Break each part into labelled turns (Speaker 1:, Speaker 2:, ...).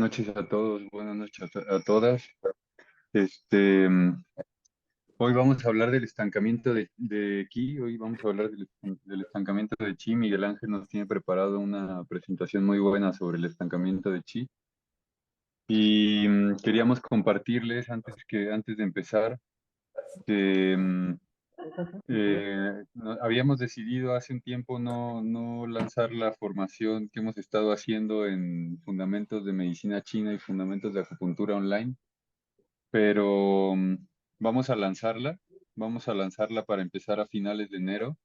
Speaker 1: noches a todos, buenas noches a todas. Este, mm, Hoy vamos a hablar del estancamiento de Qi, hoy vamos a hablar del estancamiento de Qi. Miguel Ángel nos tiene preparado una presentación muy buena sobre el estancamiento de Qi y queríamos compartirles antes de empezar que habíamos decidido hace un tiempo no lanzar la formación que hemos estado haciendo en fundamentos de medicina china y fundamentos de acupuntura online, pero vamos a lanzarla para empezar a finales de enero.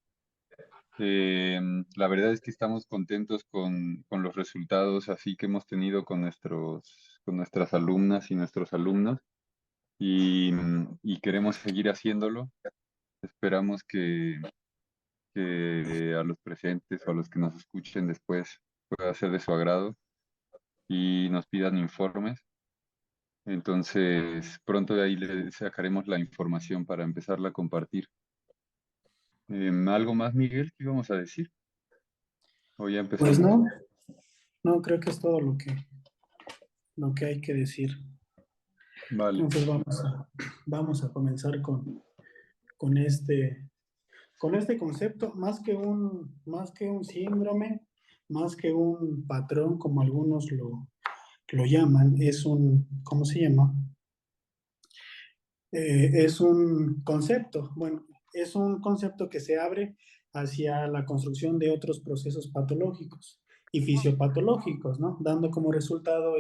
Speaker 1: La verdad es que estamos contentos con los resultados así que hemos tenido con nuestras alumnas y nuestros alumnos y queremos seguir haciéndolo. Esperamos que a los presentes o a los que nos escuchen después pueda ser de su agrado y nos pidan informes. Entonces, pronto de ahí le sacaremos la información para empezarla a compartir. ¿Algo más, Miguel, que íbamos a decir? ¿O ya
Speaker 2: Pues
Speaker 1: empezamos?
Speaker 2: no, creo que es todo lo que hay que decir.
Speaker 1: Vale.
Speaker 2: Entonces vamos a comenzar con este, con este concepto, más que un síndrome, más que un patrón, como algunos lo llaman, es un, ¿cómo se llama? Es un concepto, bueno, es un concepto que se abre hacia la construcción de otros procesos patológicos y fisiopatológicos, ¿no? Dando como resultado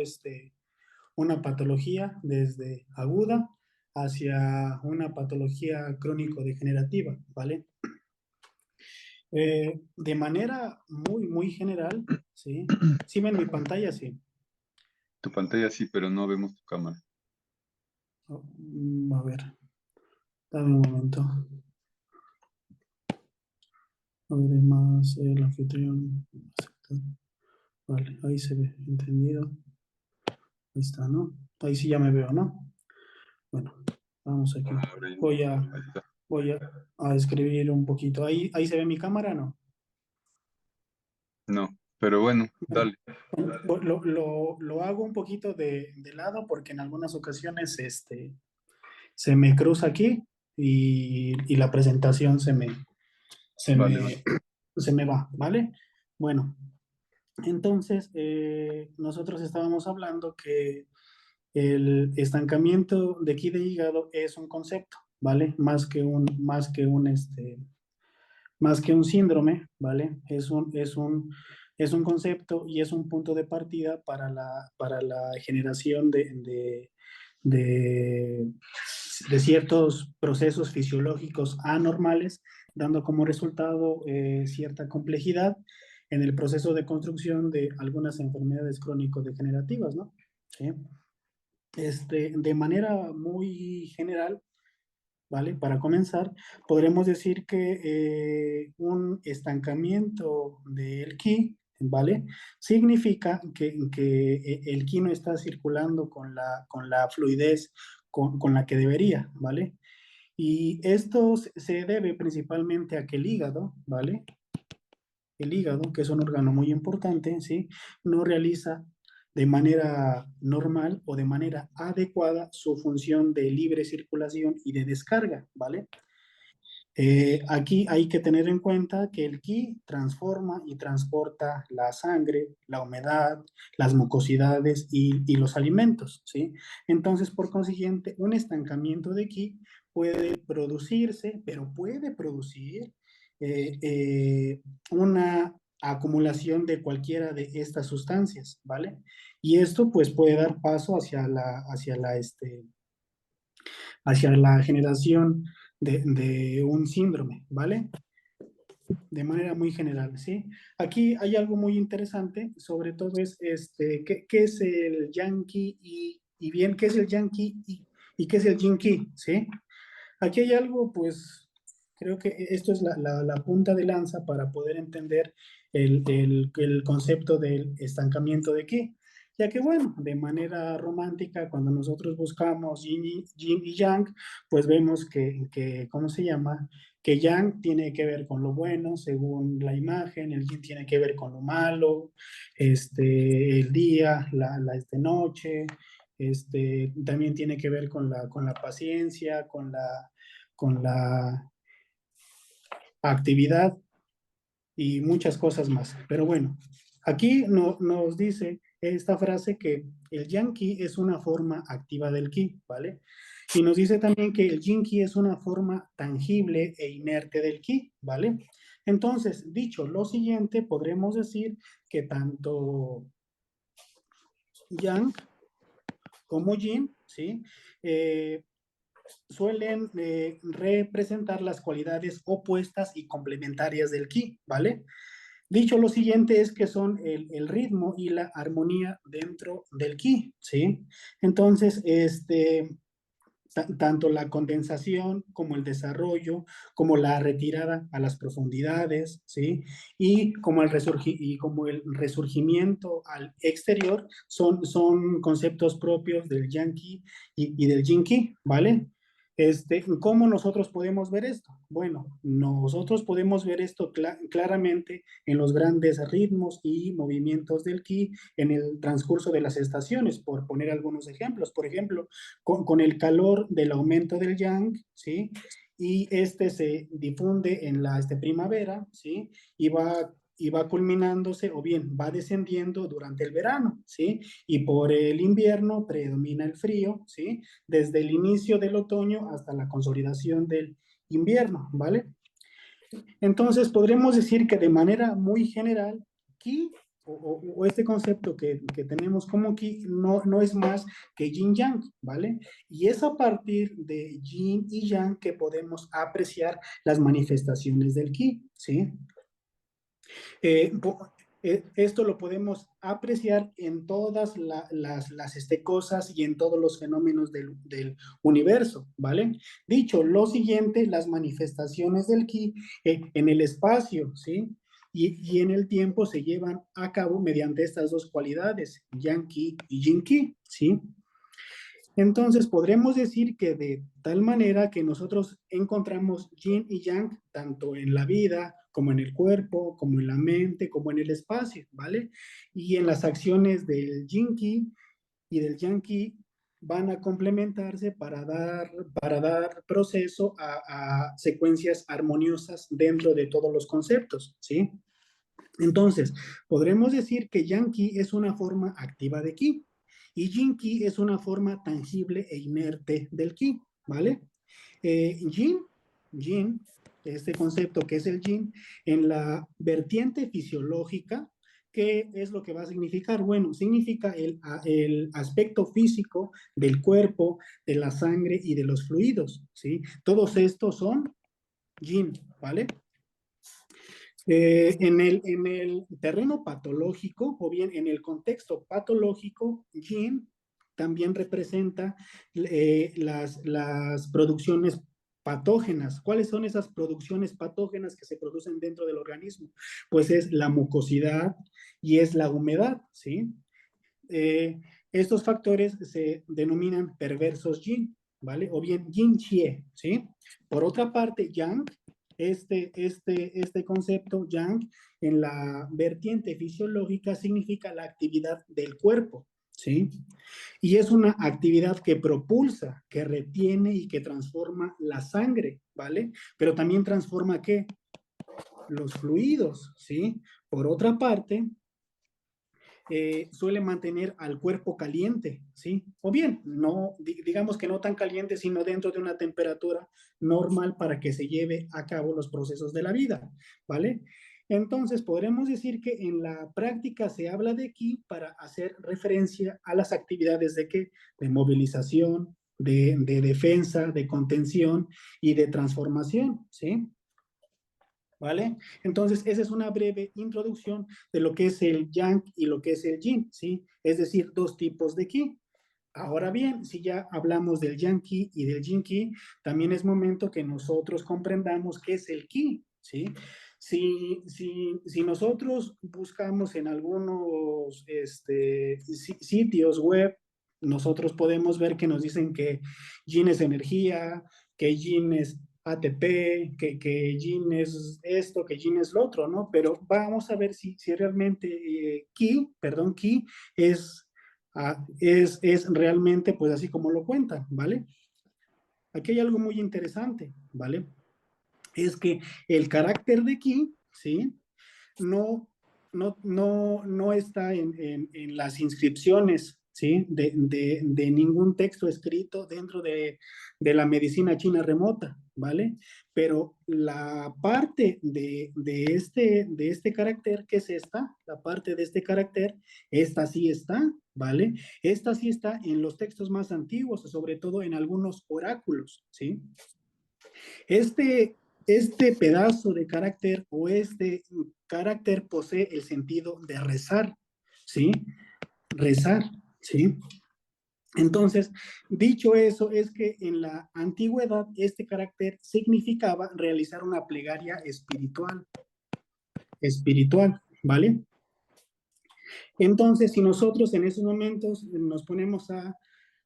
Speaker 2: una patología desde aguda hacia una patología crónico-degenerativa, ¿vale? De manera muy general, ¿sí? ¿Sí ven mi pantalla? Sí.
Speaker 1: Tu pantalla sí, pero no vemos tu cámara.
Speaker 2: A ver, dame un momento. Además, el anfitrión. Vale, ahí se ve, entendido. Ahí está, ¿no? Ahí sí ya me veo, ¿no? Bueno, vamos aquí.
Speaker 1: Ahora ya.
Speaker 2: Voy a,
Speaker 1: Ahí está.
Speaker 2: voy a escribir un poquito. Ahí se ve mi cámara, ¿no?
Speaker 1: No, pero bueno, dale.
Speaker 2: Lo hago un poquito de lado porque en algunas ocasiones se me cruza aquí y la presentación se
Speaker 1: Vale, vale.
Speaker 2: me, se me va, ¿vale? Bueno, entonces nosotros estábamos hablando que el estancamiento de aquí de hígado es un concepto, ¿vale? Más que un síndrome, ¿vale? Es un concepto y es un punto de partida para la generación de, de ciertos procesos fisiológicos anormales, dando como resultado cierta complejidad en el proceso de construcción de algunas enfermedades crónico-degenerativas, ¿no? ¿Sí? De manera muy general, ¿vale? Para comenzar, podremos decir que un estancamiento del ki, ¿vale? Significa que el ki no está circulando con la fluidez con la que debería, ¿vale? Y esto se debe principalmente a que el hígado, ¿vale? El hígado, que es un órgano muy importante, ¿sí? No realiza de manera normal o de manera adecuada su función de libre circulación y de descarga, ¿vale? Aquí hay que tener en cuenta que el ki transforma y transporta la sangre, la humedad, las mucosidades y los alimentos, ¿sí? Entonces, por consiguiente, un estancamiento de ki puede producirse, pero puede producir una acumulación de cualquiera de estas sustancias, ¿vale? Y esto pues puede dar paso hacia la generación de un síndrome, ¿vale? De manera muy general, ¿sí? Aquí hay algo muy interesante, sobre todo es ¿qué es el Yankee y bien, qué es el Yankee y qué es el Jinky, ¿sí? Aquí hay algo, pues, creo que esto es la punta de lanza para poder entender el concepto del estancamiento de Ki. ya que bueno, de manera romántica, cuando nosotros buscamos yin y yang, pues vemos ¿cómo se llama? Que yang tiene que ver con lo bueno, según la imagen, el yin tiene que ver con lo malo, el día, noche, también tiene que ver con la paciencia, con la actividad y muchas cosas más. Pero bueno, aquí nos dice esta frase que el yang qi es una forma activa del qi, ¿vale? Y nos dice también que el yin qi es una forma tangible e inerte del qi, ¿vale? Entonces, dicho lo siguiente, podremos decir que tanto yang como yin, ¿sí? Eh, suelen representar las cualidades opuestas y complementarias del ki, ¿vale? Dicho lo siguiente es que son el ritmo y la armonía dentro del ki, ¿sí? Entonces, tanto la condensación como el desarrollo, como la retirada a las profundidades, ¿sí? Y como el resurgimiento al exterior son conceptos propios del Yang-Qi y del Jin-Qi, ¿vale? ¿Cómo nosotros podemos ver esto? Bueno, nosotros podemos ver esto claramente en los grandes ritmos y movimientos del Qi en el transcurso de las estaciones, por poner algunos ejemplos. Por ejemplo, con el calor del aumento del yang, ¿sí? Y este se difunde en la primavera, ¿sí? Y va culminándose o bien va descendiendo durante el verano, ¿sí? Y por el invierno predomina el frío, ¿sí? Desde el inicio del otoño hasta la consolidación del invierno, ¿vale? Entonces, podremos decir que de manera muy general, Qi o este concepto que tenemos como Qi no es más que Yin Yang, ¿vale? Y es a partir de Yin y Yang que podemos apreciar las manifestaciones del Qi, ¿sí? Eh, esto lo podemos apreciar en todas cosas y en todos los fenómenos del universo, ¿vale? Dicho lo siguiente, las manifestaciones del ki en el espacio, ¿sí? Y en el tiempo se llevan a cabo mediante estas dos cualidades, yang ki y yin ki, ¿sí? Entonces, podremos decir que de tal manera que nosotros encontramos yin y yang tanto en la vida, como en el cuerpo, como en la mente, como en el espacio, ¿vale? Y en las acciones del yin ki y del yang ki van a complementarse para dar proceso a secuencias armoniosas dentro de todos los conceptos, ¿sí? Entonces, podremos decir que yang ki es una forma activa de ki y yin ki es una forma tangible e inerte del ki, ¿vale? Yin, yin, este concepto que es el yin, en la vertiente fisiológica, ¿qué es lo que va a significar? Bueno, significa el aspecto físico del cuerpo, de la sangre y de los fluidos, ¿sí? Todos estos son yin, ¿vale? En el terreno patológico o bien en el contexto patológico, Yin también representa las producciones patógenas. ¿Cuáles son esas producciones patógenas que se producen dentro del organismo? Pues es la mucosidad y es la humedad, ¿sí? Estos factores se denominan perversos yin, ¿vale? O bien yin xie, ¿sí? Por otra parte, yang, este concepto yang en la vertiente fisiológica significa la actividad del cuerpo, ¿sí? Y es una actividad que propulsa, que retiene y que transforma la sangre, ¿vale? Pero también transforma, ¿qué? Los fluidos, ¿sí? Por otra parte, suele mantener al cuerpo caliente, ¿sí? O bien, no, digamos que no tan caliente, sino dentro de una temperatura normal para que se lleve a cabo los procesos de la vida, ¿vale? Entonces, podremos decir que en la práctica se habla de ki para hacer referencia a las actividades de qué? De movilización, de defensa, de contención y de transformación, ¿sí? ¿Vale? Entonces, esa es una breve introducción de lo que es el yang y lo que es el yin, ¿sí? Es decir, dos tipos de ki. Ahora bien, si ya hablamos del yang ki y del yin ki, también es momento que nosotros comprendamos qué es el ki, ¿sí? Si nosotros buscamos en algunos sitios web, nosotros podemos ver que nos dicen que yin es energía, que yin es ATP, que yin es esto, que yin es lo otro, ¿no? Pero vamos a ver si realmente ki es realmente pues así como lo cuentan, ¿vale? Aquí hay algo muy interesante, ¿vale? Es que el carácter de ki, ¿sí? No, no está en las inscripciones, ¿sí? De ningún texto escrito dentro de la medicina china remota, ¿vale? Pero la parte de este carácter, ¿qué es esta? La parte de este carácter, esta sí está, ¿vale? Esta sí está en los textos más antiguos, sobre todo en algunos oráculos, ¿sí? Este, este pedazo de carácter o este carácter posee el sentido de rezar, ¿sí? Rezar, ¿sí? Entonces, dicho eso, es que en la antigüedad este carácter significaba realizar una plegaria espiritual, ¿vale? Entonces, si nosotros en esos momentos nos ponemos a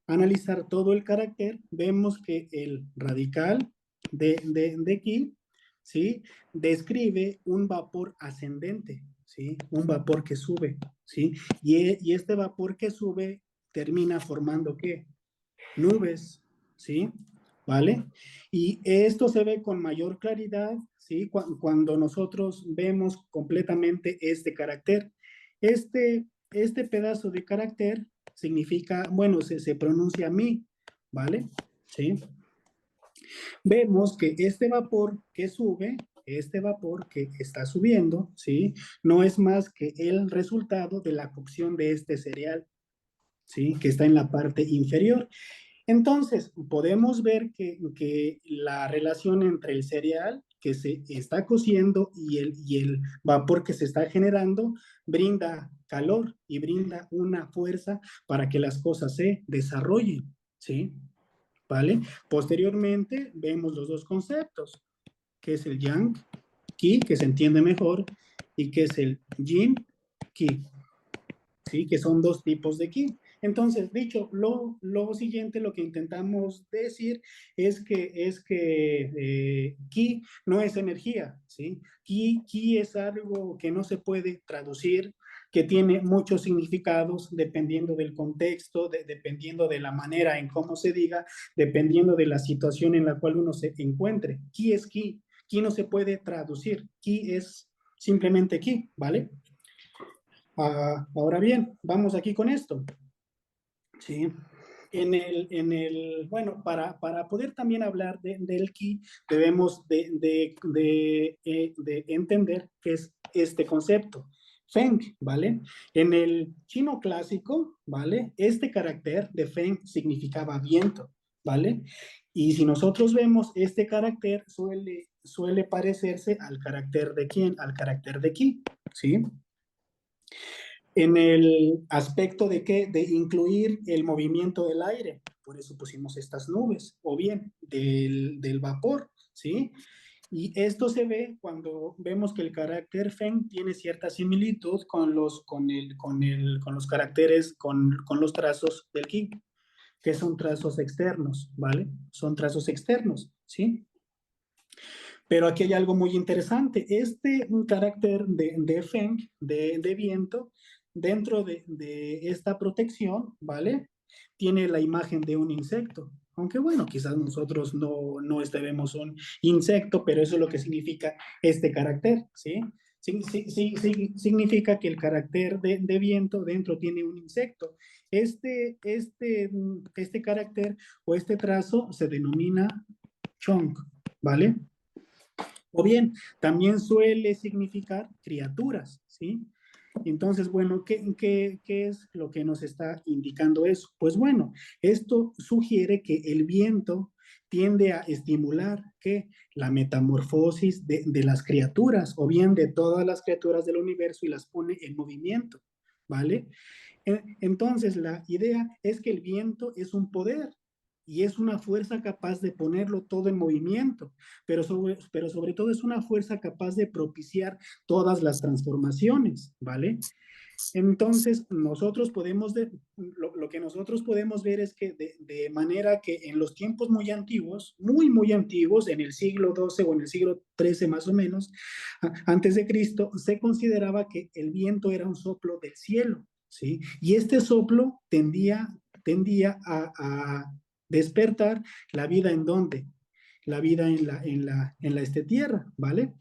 Speaker 2: analizar todo el carácter, vemos que el radical de Ki, ¿sí? Describe un vapor ascendente, ¿sí? Un vapor que sube, ¿sí? Y este vapor que sube termina formando, ¿qué? Nubes, ¿sí? ¿Vale? Y esto se ve con mayor claridad, ¿sí? Cuando nosotros vemos completamente este carácter. Este pedazo de carácter significa, bueno, se pronuncia mi, ¿vale? ¿Sí? Vemos que este vapor que sube, este vapor que está subiendo, ¿sí? No es más que el resultado de la cocción de este cereal, ¿sí? Que está en la parte inferior. Entonces, podemos ver que la relación entre el cereal que se está cociendo y el vapor que se está generando brinda calor y brinda una fuerza para que las cosas se desarrollen, ¿sí? ¿Vale? Posteriormente vemos los dos conceptos, que es el yang, ki, que se entiende mejor, y que es el yin, ki. ¿Sí? Que son dos tipos de ki. Entonces, dicho lo siguiente, lo que intentamos decir es que ki no es energía, ¿sí? Ki es algo que no se puede traducir, que tiene muchos significados dependiendo del contexto, dependiendo de la manera en cómo se diga, dependiendo de la situación en la cual uno se encuentre. Ki es ki. Ki no se puede traducir. Ki es simplemente ki, ¿vale? Ahora bien, vamos aquí con esto. ¿Sí? Bueno, para poder también hablar del ki, debemos de entender qué es este concepto. Feng, ¿vale? En el chino clásico, ¿vale? Este carácter de Feng significaba viento, ¿vale? Y si nosotros vemos, este carácter suele parecerse al carácter de quién, al carácter de ki, ¿sí? En el aspecto de que de incluir el movimiento del aire. Por eso pusimos estas nubes, o bien del vapor, ¿sí? Y esto se ve cuando vemos que el carácter Feng tiene cierta similitud con los caracteres, con los trazos del Qi, que son trazos externos, ¿vale? Son trazos externos, ¿sí? Pero aquí hay algo muy interesante. Este carácter de Feng, de viento, dentro de esta protección, ¿vale? Tiene la imagen de un insecto. Aunque bueno, quizás nosotros no vemos un insecto, pero eso es lo que significa este carácter, ¿sí? Significa que el carácter de viento dentro tiene un insecto. Este carácter o este trazo se denomina chong, ¿vale? O bien, también suele significar criaturas, ¿sí? Entonces, bueno, ¿qué es lo que nos está indicando eso? Pues bueno, esto sugiere que el viento tiende a estimular que la metamorfosis de las criaturas o bien de todas las criaturas del universo y las pone en movimiento, ¿vale? Entonces, la idea es que el viento es un poder y es una fuerza capaz de ponerlo todo en movimiento, pero sobre todo es una fuerza capaz de propiciar todas las transformaciones, ¿vale? Entonces, lo que nosotros podemos ver es que de manera que en los tiempos muy antiguos, muy antiguos, en el siglo XII o en el siglo XIII más o menos, antes de Cristo, se consideraba que el viento era un soplo del cielo, ¿sí? Y este soplo tendía a despertar la vida en donde, la vida en la tierra, ¿vale?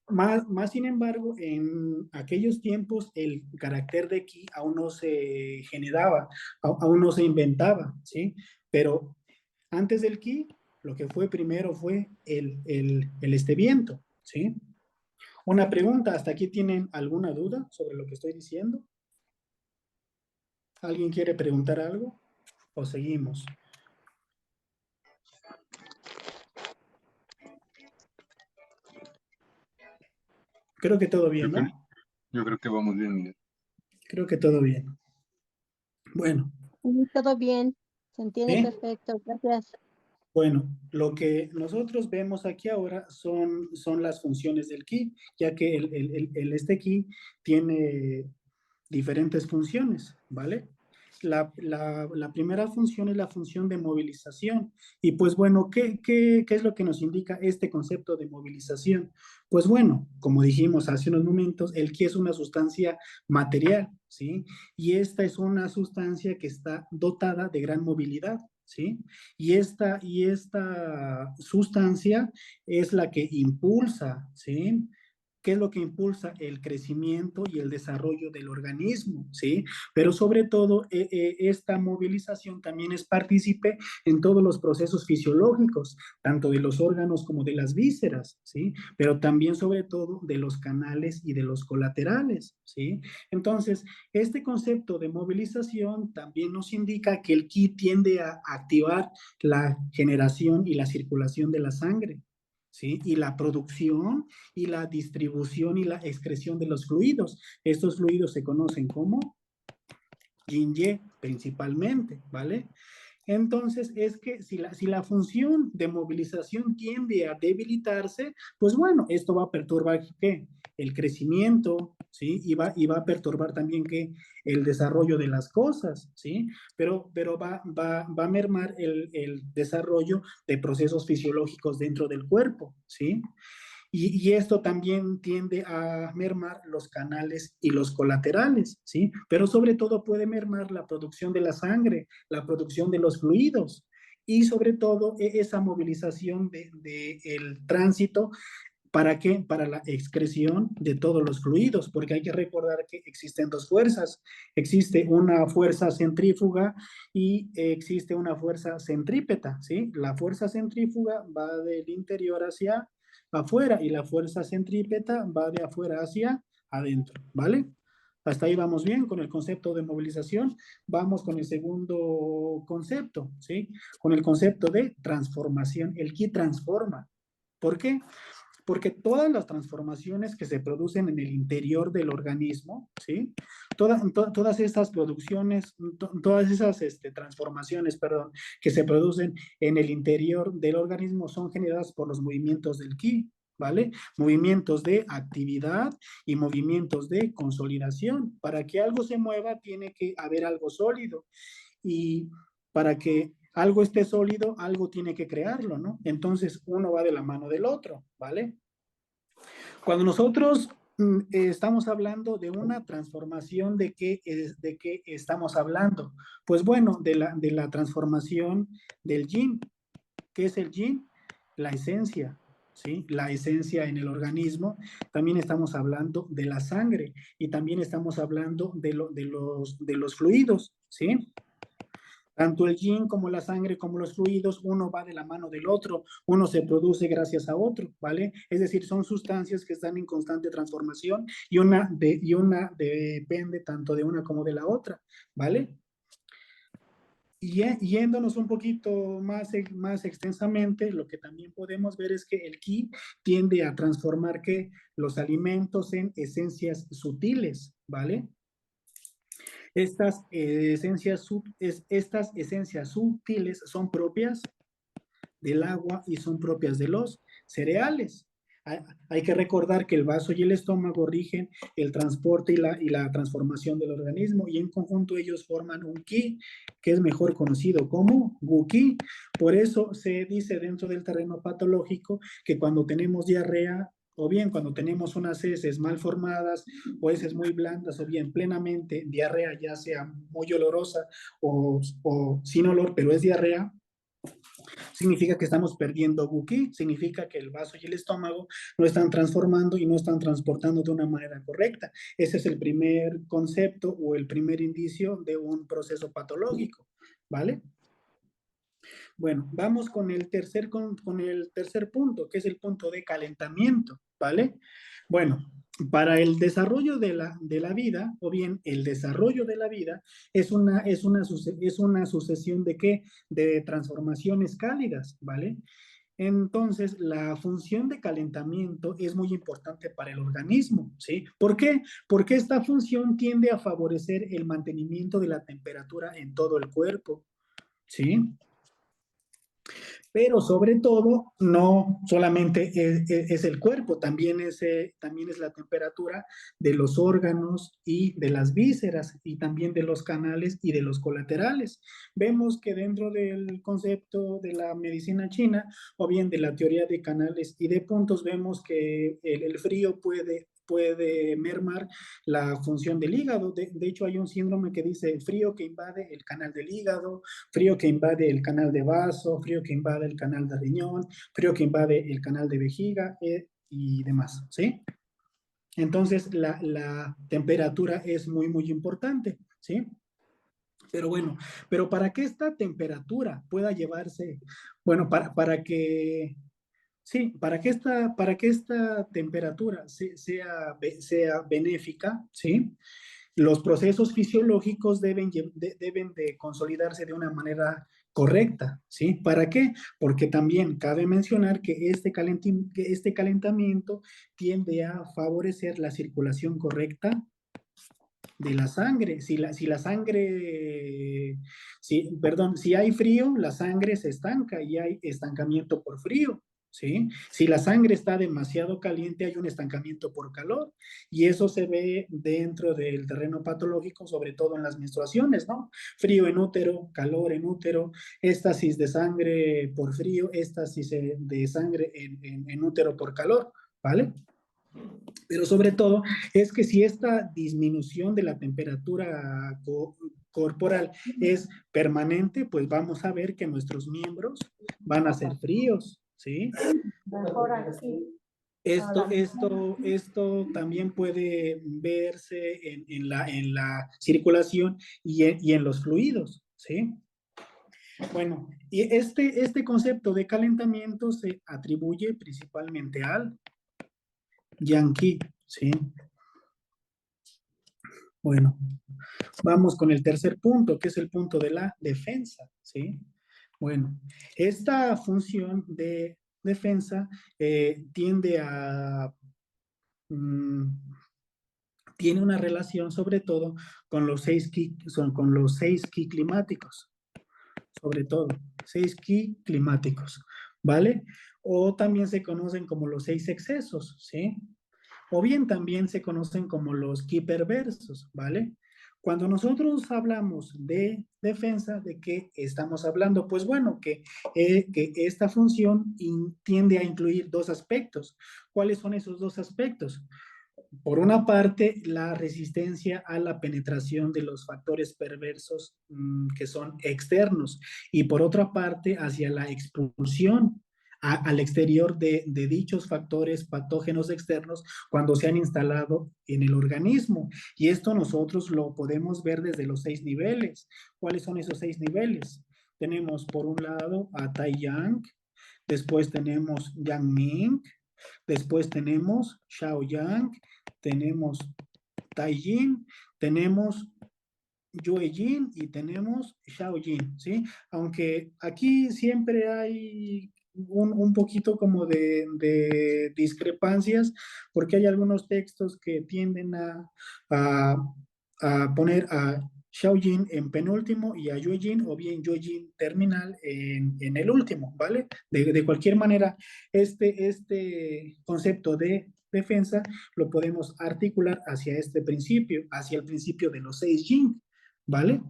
Speaker 2: Más sin embargo, en aquellos tiempos el carácter de ki aún no se generaba, aún no se inventaba, ¿sí? Pero antes del ki, lo que fue primero fue el viento, ¿sí? Una pregunta, ¿hasta aquí tienen alguna duda sobre lo que estoy diciendo? ¿Alguien quiere preguntar algo? ¿O seguimos? Creo que todo
Speaker 1: Yo
Speaker 2: bien,
Speaker 1: creo,
Speaker 2: ¿no?
Speaker 1: yo creo que vamos bien, Miguel.
Speaker 2: Creo que todo bien. Bueno,
Speaker 3: Sí, todo bien, se entiende
Speaker 2: ¿sí?
Speaker 3: perfecto, gracias.
Speaker 2: Bueno, lo que nosotros vemos aquí ahora son las funciones del ki, ya que este ki tiene diferentes funciones, ¿vale? La primera función es la función de movilización. Y pues bueno, ¿qué es lo que nos indica este concepto de movilización? Pues bueno, como dijimos hace unos momentos, el ki es una sustancia material, ¿sí? Y esta es una sustancia que está dotada de gran movilidad, ¿sí? Y esta sustancia es la que impulsa, ¿sí? ¿Qué es lo que impulsa el crecimiento y el desarrollo del organismo? ¿Sí? Pero sobre todo, esta movilización también es partícipe en todos los procesos fisiológicos, tanto de los órganos como de las vísceras, ¿sí? Pero también, sobre todo, de los canales y de los colaterales, ¿sí? Entonces, este concepto de movilización también nos indica que el ki tiende a activar la generación y la circulación de la sangre, ¿sí? Y la producción y la distribución y la excreción de los fluidos. Estos fluidos se conocen como yin-ye principalmente, ¿vale? Entonces, es que si la función de movilización tiende a debilitarse, pues bueno, esto va a perturbar, ¿qué? El crecimiento, ¿sí? Y va a perturbar también, ¿qué? El desarrollo de las cosas, ¿sí? Pero va a mermar el desarrollo de procesos fisiológicos dentro del cuerpo, ¿sí? Y esto también tiende a mermar los canales y los colaterales, ¿sí? Pero sobre todo puede mermar la producción de la sangre, la producción de los fluidos y sobre todo esa movilización el tránsito. ¿Para qué? Para la excreción de todos los fluidos, porque hay que recordar que existen dos fuerzas. Existe una fuerza centrífuga y existe una fuerza centrípeta, ¿sí? La fuerza centrífuga va del interior hacia afuera y la fuerza centrípeta va de afuera hacia adentro, ¿vale? Hasta ahí vamos bien con el concepto de movilización. Vamos con el segundo concepto, ¿sí? Con el concepto de transformación. El ki transforma. ¿Por qué? Porque todas las transformaciones que se producen en el interior del organismo, ¿sí? Todas estas producciones, todas esas transformaciones, perdón, que se producen en el interior del organismo son generadas por los movimientos del ki, ¿vale? Movimientos de actividad y movimientos de consolidación. Para que algo se mueva tiene que haber algo sólido y para que algo esté sólido, algo tiene que crearlo, ¿no? Entonces, uno va de la mano del otro, ¿vale? Cuando nosotros estamos hablando de una transformación, ¿de qué estamos hablando? Pues bueno, de la transformación del yin. ¿Qué es el yin? La esencia, ¿sí? La esencia en el organismo. También estamos hablando de la sangre y también estamos hablando de los fluidos, ¿sí? Tanto el yin como la sangre, como los fluidos, uno va de la mano del otro, uno se produce gracias a otro, ¿vale? Es decir, son sustancias que están en constante transformación y una depende tanto de una como de la otra, ¿vale? Y yéndonos un poquito más extensamente, lo que también podemos ver es que el ki tiende a transformar que los alimentos en esencias sutiles, ¿vale? Estas esencias sutiles son propias del agua y son propias de los cereales. Hay que recordar que el vaso y el estómago rigen el transporte y la transformación del organismo y en conjunto ellos forman un ki, que es mejor conocido como gu-ki. Por eso se dice dentro del terreno patológico que cuando tenemos diarrea o bien cuando tenemos unas heces mal formadas o heces muy blandas o bien plenamente diarrea, ya sea muy olorosa o sin olor, pero es diarrea, significa que estamos perdiendo Guki, significa que el vaso y el estómago no están transformando y no están transportando de una manera correcta. Ese es el primer concepto o el primer indicio de un proceso patológico, ¿vale? Bueno, vamos con el tercer punto, que es el punto de calentamiento, ¿vale? Bueno, para el desarrollo de la vida, o bien el desarrollo de la vida, es una sucesión de ¿qué? De transformaciones cálidas, ¿vale? Entonces, la función de calentamiento es muy importante para el organismo, ¿sí? ¿Por qué? Porque esta función tiende a favorecer el mantenimiento de la temperatura en todo el cuerpo, ¿sí? Pero sobre todo, no solamente es el cuerpo, también es la temperatura de los órganos y de las vísceras y también de los canales y de los colaterales. Vemos que dentro del concepto de la medicina china o bien de la teoría de canales y de puntos, vemos que el frío puede mermar la función del hígado. De hecho, hay un síndrome que dice frío que invade el canal del hígado, frío que invade el canal de vaso, frío que invade el canal de riñón, frío que invade el canal de vejiga y demás, ¿sí? Entonces, la temperatura es muy, muy importante, ¿sí? Pero bueno, pero para que esta temperatura pueda llevarse, bueno, para que sí, para que esta temperatura sea benéfica, ¿sí? Los procesos fisiológicos deben de consolidarse de una manera correcta, ¿sí? ¿Para qué? Porque también cabe mencionar que que este calentamiento tiende a favorecer la circulación correcta de la sangre. Si la sangre, perdón, si hay frío, la sangre se estanca y hay estancamiento por frío, ¿sí? Si la sangre está demasiado caliente, hay un estancamiento por calor. Y eso se ve dentro del terreno patológico, sobre todo en las menstruaciones, ¿no? Frío en útero, calor en útero, éstasis de sangre por frío, éstasis de sangre en útero por calor, ¿vale? Pero sobre todo es que si esta disminución de la temperatura corporal es permanente, pues vamos a ver que nuestros miembros van a ser fríos, ¿sí?
Speaker 3: Mejor aquí.
Speaker 2: Esto también puede verse en la circulación y en los fluidos, ¿sí? Bueno, y este concepto de calentamiento se atribuye principalmente al Yankee, ¿sí? Bueno, vamos con el tercer punto, que es el punto de la defensa, ¿sí? Bueno, esta función de defensa tiende a... mm, tiene una relación sobre todo con con los 6 ki climáticos, sobre todo, 6 ki climáticos, ¿vale? O también se conocen como los 6 excesos, ¿sí? O bien también se conocen como los ki perversos, ¿vale? Cuando nosotros hablamos de defensa, ¿de qué estamos hablando? Pues bueno, que esta función tiende a incluir dos aspectos. ¿Cuáles son esos dos aspectos? Por una parte, la resistencia a la penetración de los factores perversos que son externos y por otra parte, hacia la expulsión al exterior de dichos factores patógenos externos cuando se han instalado en el organismo. Y esto nosotros lo podemos ver desde los 6 niveles. ¿Cuáles son esos 6 niveles? Tenemos por un lado a Tai Yang, después tenemos Yang Ming, después tenemos Xiao Yang, tenemos Tai Yin, tenemos Yue Yin y tenemos Xiao Yin, ¿sí? Aunque aquí siempre hay un poquito como de discrepancias, porque hay algunos textos que tienden a poner a Shaojin en penúltimo y a Yuejin o bien Yuejin terminal en el último, ¿vale? De cualquier manera, este concepto de defensa lo podemos articular hacia este principio, hacia el principio de los 6 yin, ¿vale?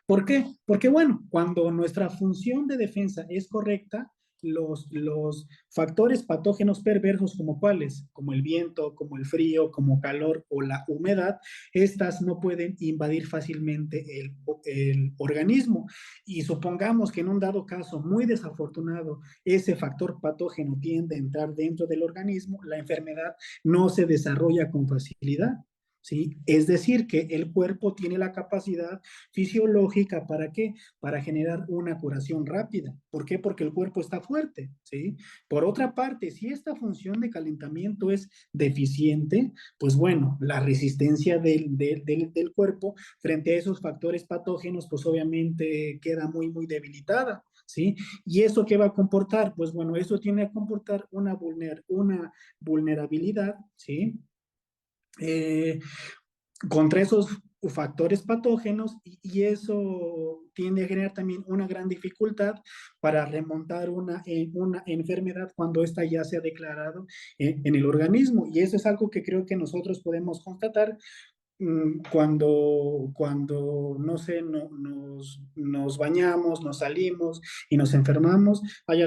Speaker 2: ¿Por qué? Porque, bueno, cuando nuestra función de defensa es correcta, los factores patógenos perversos como cuáles, como el viento, como el frío, como calor o la humedad, estas no pueden invadir fácilmente el organismo. Y supongamos que en un dado caso muy desafortunado, ese factor patógeno tiende a entrar dentro del organismo, la enfermedad no se desarrolla con facilidad. ¿Sí? Es decir, que el cuerpo tiene la capacidad fisiológica, ¿para qué? Para generar una curación rápida. ¿Por qué? Porque el cuerpo está fuerte, ¿sí? Por otra parte, si esta función de calentamiento es deficiente, pues bueno, la resistencia del cuerpo frente a esos factores patógenos, pues obviamente queda muy debilitada, ¿sí? ¿Y eso qué va a comportar? Pues bueno, eso tiene a comportar una vulnerabilidad, ¿sí? Eh, contra esos factores patógenos y eso tiende a generar también una gran dificultad para remontar una enfermedad cuando ésta ya se ha declarado en el organismo. Y eso es algo que creo que nosotros podemos constatar cuando no sé, nos bañamos, nos salimos y nos enfermamos. Hay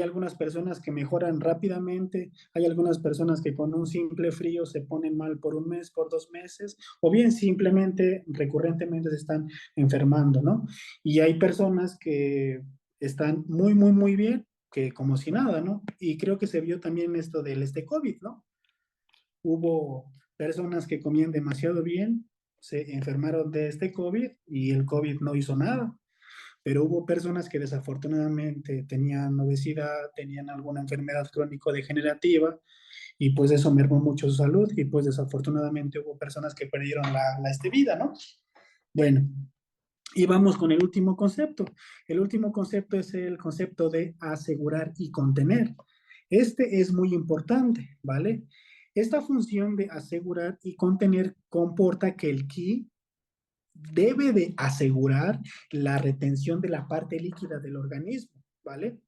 Speaker 2: algunas personas que mejoran rápidamente, hay algunas personas que con un simple frío se ponen mal por un mes, por 2 meses, o bien simplemente recurrentemente se están enfermando, ¿no? Y hay personas que están muy bien, que como si nada, ¿no? Y creo que se vio también esto del COVID, ¿no? Hubo personas que comían demasiado bien, se enfermaron de COVID y el COVID no hizo nada, pero hubo personas que desafortunadamente tenían obesidad, tenían alguna enfermedad crónico-degenerativa y pues eso mermó mucho su salud y pues desafortunadamente hubo personas que perdieron la vida, ¿no? Bueno, y vamos con el último concepto. El último concepto es el concepto de asegurar y contener. Este es muy importante, ¿vale? Esta función de asegurar y contener comporta que el ki debe de asegurar la retención de la parte líquida del organismo, ¿vale?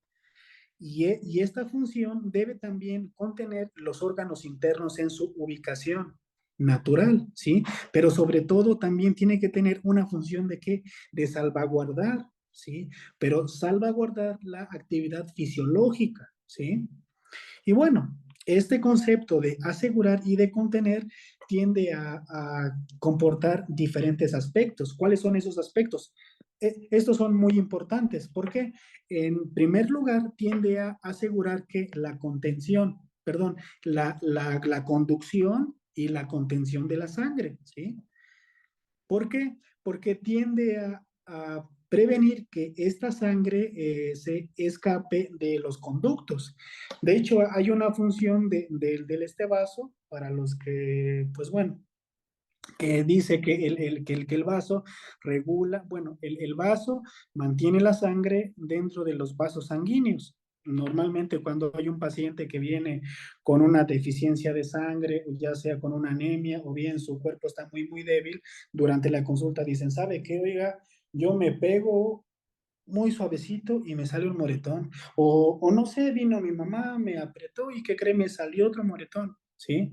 Speaker 2: Y esta función debe también contener los órganos internos en su ubicación natural, ¿sí? Pero sobre todo también tiene que tener una función de qué? De salvaguardar, ¿sí? Pero salvaguardar la actividad fisiológica, ¿sí? Y bueno, este concepto de asegurar y de contener tiende a comportar diferentes aspectos. ¿Cuáles son esos aspectos? Estos son muy importantes porque, en primer lugar, tiende a asegurar que la contención, perdón, la conducción y la contención de la sangre, ¿sí? ¿Por qué? Porque tiende a prevenir que esta sangre se escape de los conductos. De hecho, hay una función del este vaso para los que, pues bueno, que dice que el vaso regula, bueno, el vaso mantiene la sangre dentro de los vasos sanguíneos. Normalmente cuando hay un paciente que viene con una deficiencia de sangre, ya sea con una anemia o bien su cuerpo está muy débil, durante la consulta dicen, ¿sabe qué? Oiga, yo me pego muy suavecito y me sale un moretón. O no sé, vino mi mamá, me apretó y ¿qué cree? Me salió otro moretón, ¿sí?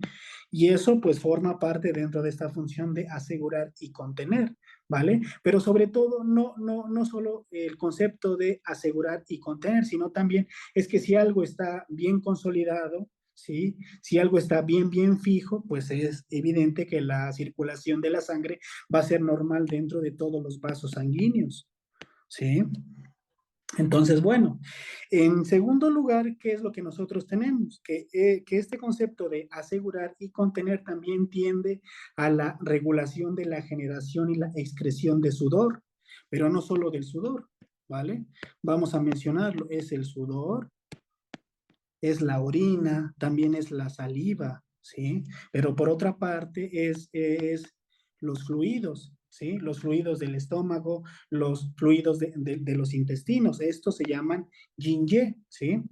Speaker 2: Y eso pues forma parte dentro de esta función de asegurar y contener, ¿vale? Pero sobre todo no solo el concepto de asegurar y contener, sino también es que si algo está bien consolidado, ¿sí? Si algo está bien fijo, pues es evidente que la circulación de la sangre va a ser normal dentro de todos los vasos sanguíneos. ¿Sí? Entonces, bueno, en segundo lugar, ¿qué es lo que nosotros tenemos? Que este concepto de asegurar y contener también tiende a la regulación de la generación y la excreción de sudor, pero no solo del sudor, ¿vale? Vamos a mencionarlo, es el sudor, es la orina, también es la saliva, ¿sí? Pero por otra parte es los fluidos, ¿sí? Los fluidos del estómago, los fluidos de los intestinos, estos se llaman yin-ye, ¿sí?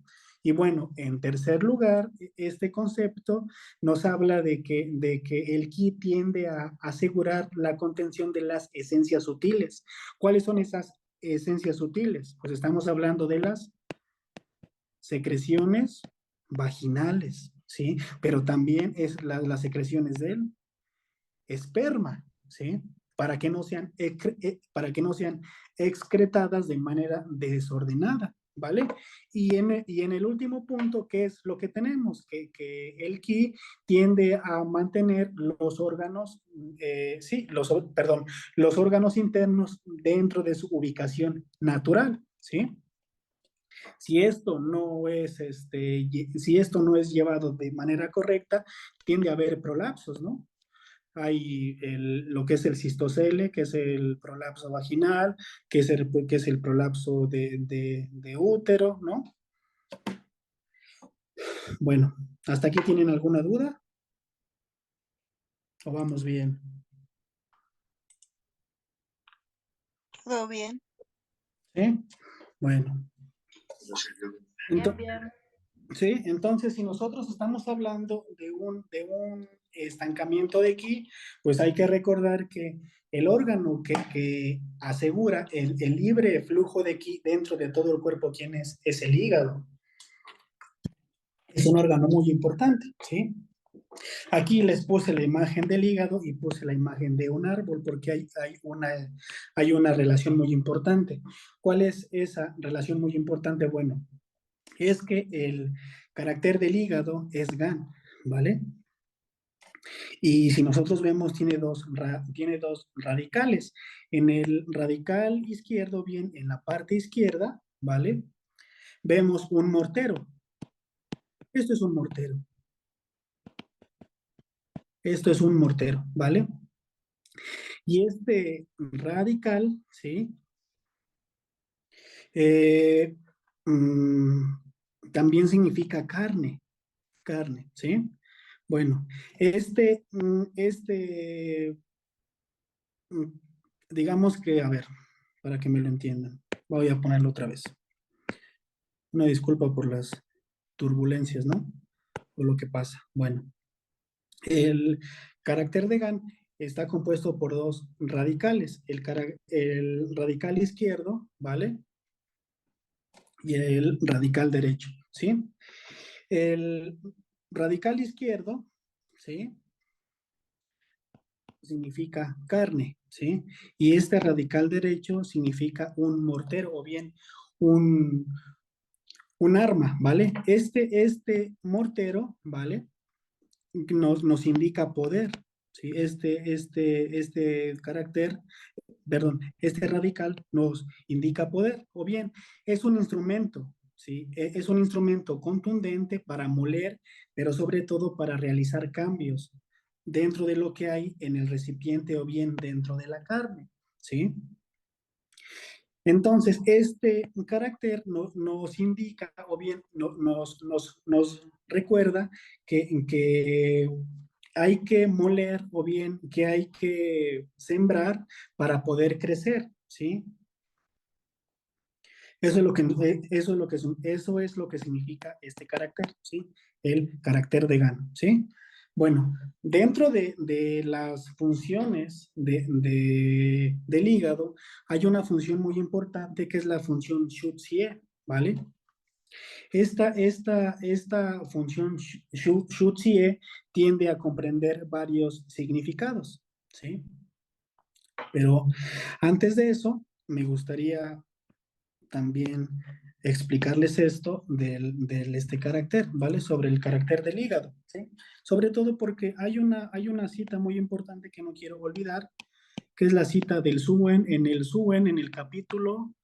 Speaker 2: Y bueno, en tercer lugar, este concepto nos habla de que el ki tiende a asegurar la contención de las esencias sutiles. ¿Cuáles son esas esencias sutiles? Pues estamos hablando de las secreciones vaginales, ¿sí? Pero también es las secreciones del esperma, ¿sí? Para que no sean excretadas de manera desordenada, ¿vale? Y en el último punto, ¿qué es lo que tenemos? Que el ki tiende a mantener los órganos, perdón, los órganos internos dentro de su ubicación natural, ¿sí? Si esto no es llevado de manera correcta, tiende a haber prolapsos, ¿no? Hay lo que es el cistocele, que es el prolapso vaginal, que es el prolapso de útero, ¿no? Bueno, ¿hasta aquí tienen alguna duda? ¿O vamos bien?
Speaker 4: Todo bien.
Speaker 2: ¿Sí? Bueno.
Speaker 3: Bien, bien.
Speaker 2: Sí, entonces si nosotros estamos hablando de un estancamiento de ki, pues hay que recordar que el órgano que asegura el libre flujo de ki dentro de todo el cuerpo, ¿quién es? Es el hígado. Es un órgano muy importante, ¿sí? Aquí les puse la imagen del hígado y puse la imagen de un árbol porque hay una relación muy importante. ¿Cuál es esa relación muy importante? Bueno, es que el carácter del hígado es GAN, ¿vale? Y si nosotros vemos, tiene dos radicales. En el radical izquierdo, bien, en la parte izquierda, ¿vale? Vemos un mortero. Esto es un mortero. Esto es un mortero, ¿vale? Y este radical, ¿sí? Eh, también significa carne, ¿sí? Bueno, mm, digamos que, a ver, para que me lo entiendan, voy a ponerlo otra vez. Una disculpa por las turbulencias, ¿no? O lo que pasa. Bueno, el carácter de GAN está compuesto por dos radicales, el radical izquierdo, ¿vale? Y el radical derecho, ¿sí? El radical izquierdo, ¿sí? Significa carne, ¿sí? Y este radical derecho significa un mortero o bien un, un arma, ¿vale? Este mortero, ¿vale? Nos indica poder, ¿sí? Este carácter, perdón, este radical nos indica poder, o bien es un instrumento, ¿sí? Es un instrumento contundente para moler, pero sobre todo para realizar cambios dentro de lo que hay en el recipiente o bien dentro de la carne, ¿sí? Entonces, este carácter nos indica o bien nos recuerda que hay que moler o bien que hay que sembrar para poder crecer, ¿sí? Eso es lo que significa este carácter, ¿sí? El carácter de GAN, ¿sí? Bueno, dentro de las funciones del hígado, hay una función muy importante que es la función Schutzje, ¿vale? Esta función Schutzje tiende a comprender varios significados, ¿sí? Pero antes de eso, me gustaría también explicarles esto del este carácter, ¿vale? Sobre el carácter del hígado, ¿sí? Sobre todo porque hay una cita muy importante que no quiero olvidar, que es la cita del Suen, en el capítulo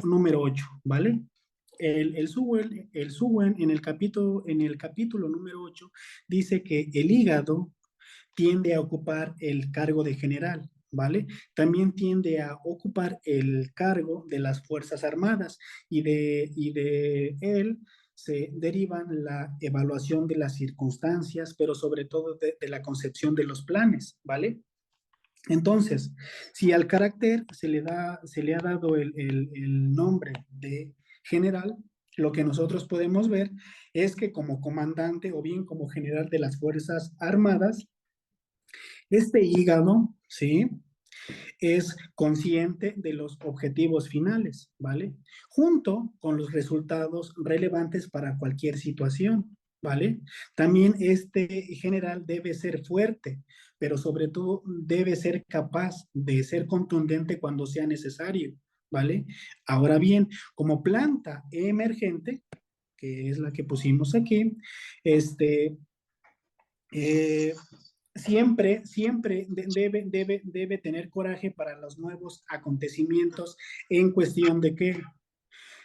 Speaker 2: número 8, ¿vale? El Suen en el capítulo número 8 dice que el hígado tiende a ocupar el cargo de general, ¿vale? También tiende a ocupar el cargo de las Fuerzas Armadas y de él se derivan la evaluación de las circunstancias, pero sobre todo de la concepción de los planes, ¿vale? Entonces, si al carácter se le ha dado el nombre de general, lo que nosotros podemos ver es que como comandante o bien como general de las Fuerzas Armadas, este hígado, ¿sí? Es consciente de los objetivos finales, ¿vale? Junto con los resultados relevantes para cualquier situación, ¿vale? También este general debe ser fuerte, pero sobre todo debe ser capaz de ser contundente cuando sea necesario, ¿vale? Ahora bien, como planta emergente, que es la que pusimos aquí, este, eh, siempre debe tener coraje para los nuevos acontecimientos en cuestión de qué,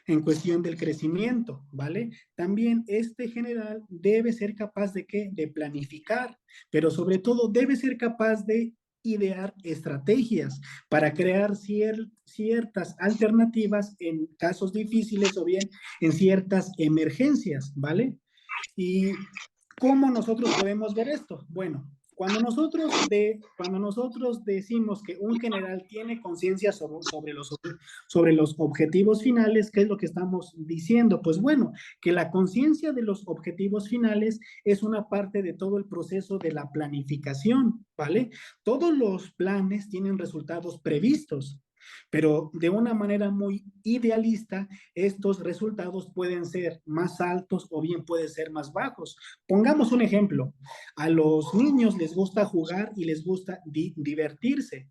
Speaker 2: en cuestión del crecimiento, ¿vale? También este general debe ser capaz de qué, de planificar, pero sobre todo debe ser capaz de idear estrategias para crear ciertas alternativas en casos difíciles o bien en ciertas emergencias, ¿vale? ¿Y cómo nosotros podemos ver esto? Bueno, cuando nosotros decimos que un general tiene conciencia sobre los objetivos finales, ¿qué es lo que estamos diciendo? Pues bueno, que la conciencia de los objetivos finales es una parte de todo el proceso de la planificación, ¿vale? Todos los planes tienen resultados previstos, pero de una manera muy idealista, estos resultados pueden ser más altos o bien pueden ser más bajos. Pongamos un ejemplo. A los niños les gusta jugar y les gusta divertirse.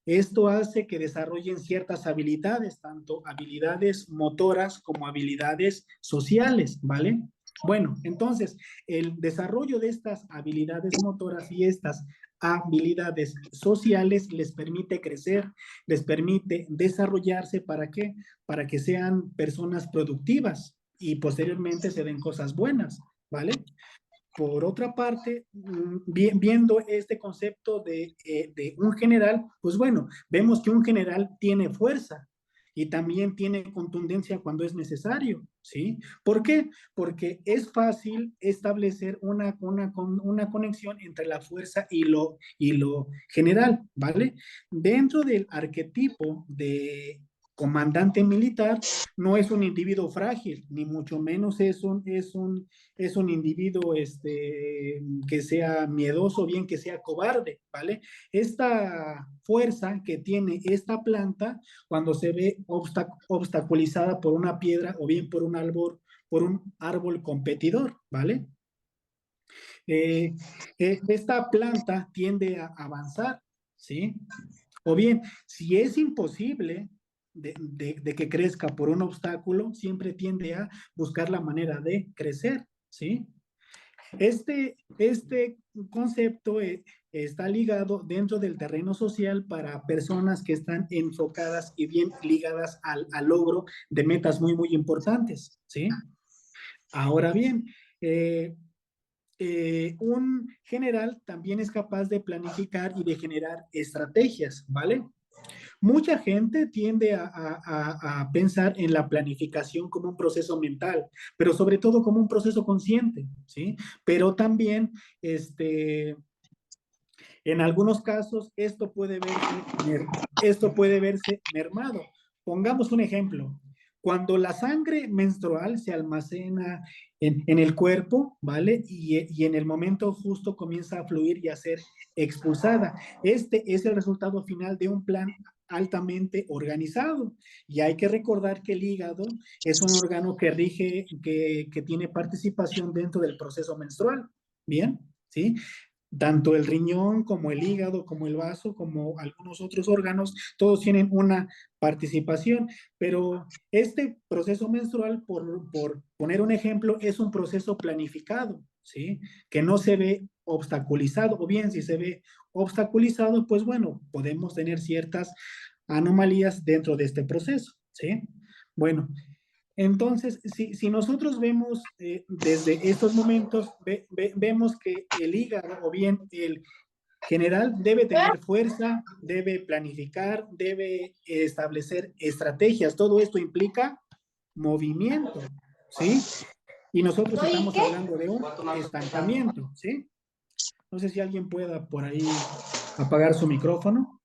Speaker 2: Esto hace que desarrollen ciertas habilidades, tanto habilidades motoras como habilidades sociales, ¿vale? Bueno, entonces, el desarrollo de estas habilidades motoras y estas habilidades sociales les permite crecer, les permite desarrollarse. ¿Para qué? Para que sean personas productivas y posteriormente se den cosas buenas, ¿vale? Por otra parte, viendo este concepto de un general, pues bueno, vemos que un general tiene fuerza y también tiene contundencia cuando es necesario, ¿sí? ¿Por qué? Porque es fácil establecer una conexión entre la fuerza y lo general, ¿vale? Dentro del arquetipo de comandante militar, no es un individuo frágil, ni mucho menos es un individuo que sea miedoso, bien que sea cobarde, ¿vale? Esta fuerza que tiene esta planta cuando se ve obstaculizada por una piedra o bien por un árbol competidor, ¿vale? Eh, esta planta tiende a avanzar, ¿sí? O bien, si es imposible de que crezca por un obstáculo, siempre tiende a buscar la manera de crecer, ¿sí? Este concepto está ligado dentro del terreno social para personas que están enfocadas y bien ligadas al logro de metas muy, muy importantes, ¿sí? Ahora bien, un general también es capaz de planificar y de generar estrategias, ¿vale? Mucha gente tiende a pensar en la planificación como un proceso mental, pero sobre todo como un proceso consciente, ¿sí? Pero también, en algunos casos, esto puede verse mermado. Pongamos un ejemplo. Cuando la sangre menstrual se almacena en el cuerpo, ¿vale? Y en el momento justo comienza a fluir y a ser expulsada. Este es el resultado final de un plan altamente organizado. Y hay que recordar que el hígado es un órgano que que tiene participación dentro del proceso menstrual. Bien, ¿sí? Tanto el riñón como el hígado, como el vaso, como algunos otros órganos, todos tienen una participación, pero este proceso menstrual, por poner un ejemplo, es un proceso planificado, ¿sí? Que no se ve obstaculizado, o bien si se ve obstaculizado, pues bueno, podemos tener ciertas anomalías dentro de este proceso, ¿sí? Bueno, entonces, si nosotros vemos desde estos momentos, vemos que el hígado o bien el general debe tener fuerza, debe planificar, debe establecer estrategias. Todo esto implica movimiento, ¿sí? Y nosotros estamos hablando de un estancamiento, ¿sí? No sé si alguien pueda por ahí apagar su micrófono.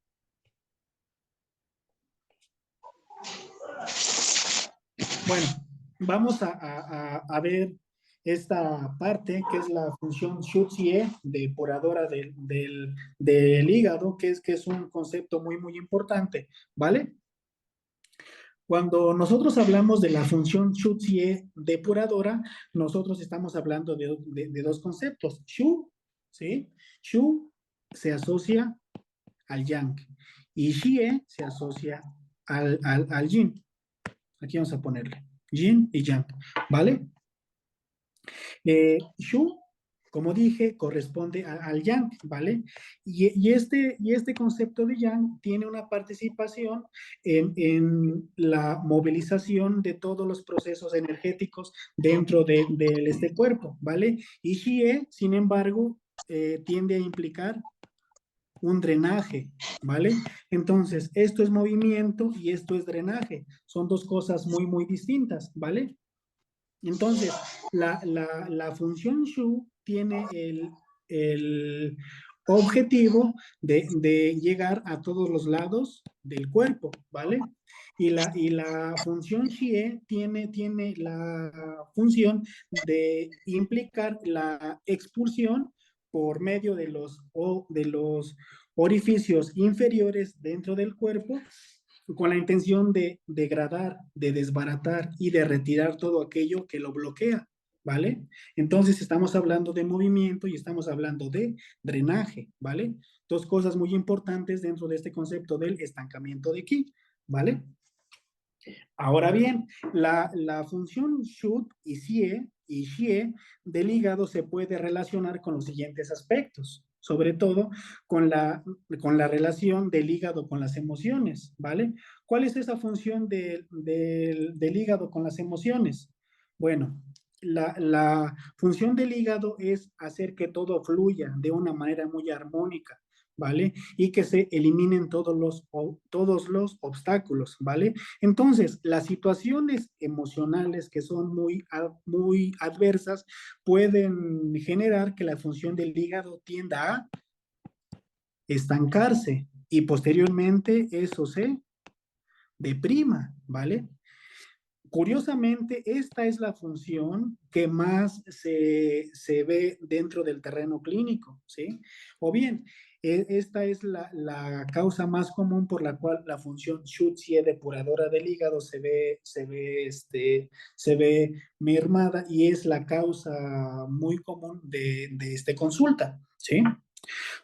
Speaker 2: Bueno, vamos a ver esta parte que es la función Schutz-Ie, depuradora del hígado, que es un concepto muy, muy importante, ¿vale? Cuando nosotros hablamos de la función Schutz-Ie depuradora, nosotros estamos hablando de dos conceptos. Shu, ¿sí? Shu se asocia al yang y Xie se asocia al yin. Aquí vamos a ponerle yin y yang, ¿vale? Shu, como dije, corresponde al yang, ¿vale? Y este concepto de yang tiene una participación en la movilización de todos los procesos energéticos dentro de este cuerpo, ¿vale? Y Xie, sin embargo, tiende a implicar un drenaje, ¿vale? Entonces, esto es movimiento y esto es drenaje. Son dos cosas muy, muy distintas, ¿vale? Entonces, la función Shu tiene el objetivo de llegar a todos los lados del cuerpo, ¿vale? Y la función Xie tiene la función de implicar la expulsión por medio de los orificios inferiores dentro del cuerpo con la intención de degradar, de desbaratar y de retirar todo aquello que lo bloquea, ¿vale? Entonces estamos hablando de movimiento y estamos hablando de drenaje, ¿vale? Dos cosas muy importantes dentro de este concepto del estancamiento de Qi, ¿vale? Ahora bien, la función Shut y Xie del hígado se puede relacionar con los siguientes aspectos, sobre todo con la relación del hígado con las emociones, ¿vale? ¿Cuál es esa función del hígado con las emociones? Bueno, la función del hígado es hacer que todo fluya de una manera muy armónica, ¿vale? Y que se eliminen todos los obstáculos, ¿vale? Entonces, las situaciones emocionales que son muy adversas pueden generar que la función del hígado tienda a estancarse y posteriormente eso se deprima, ¿vale? Curiosamente, esta es la función que más se ve dentro del terreno clínico, ¿sí? O bien, esta es la causa más común por la cual la función Schutz-Ie depuradora del hígado se ve mermada y es la causa muy común de esta consulta, ¿sí?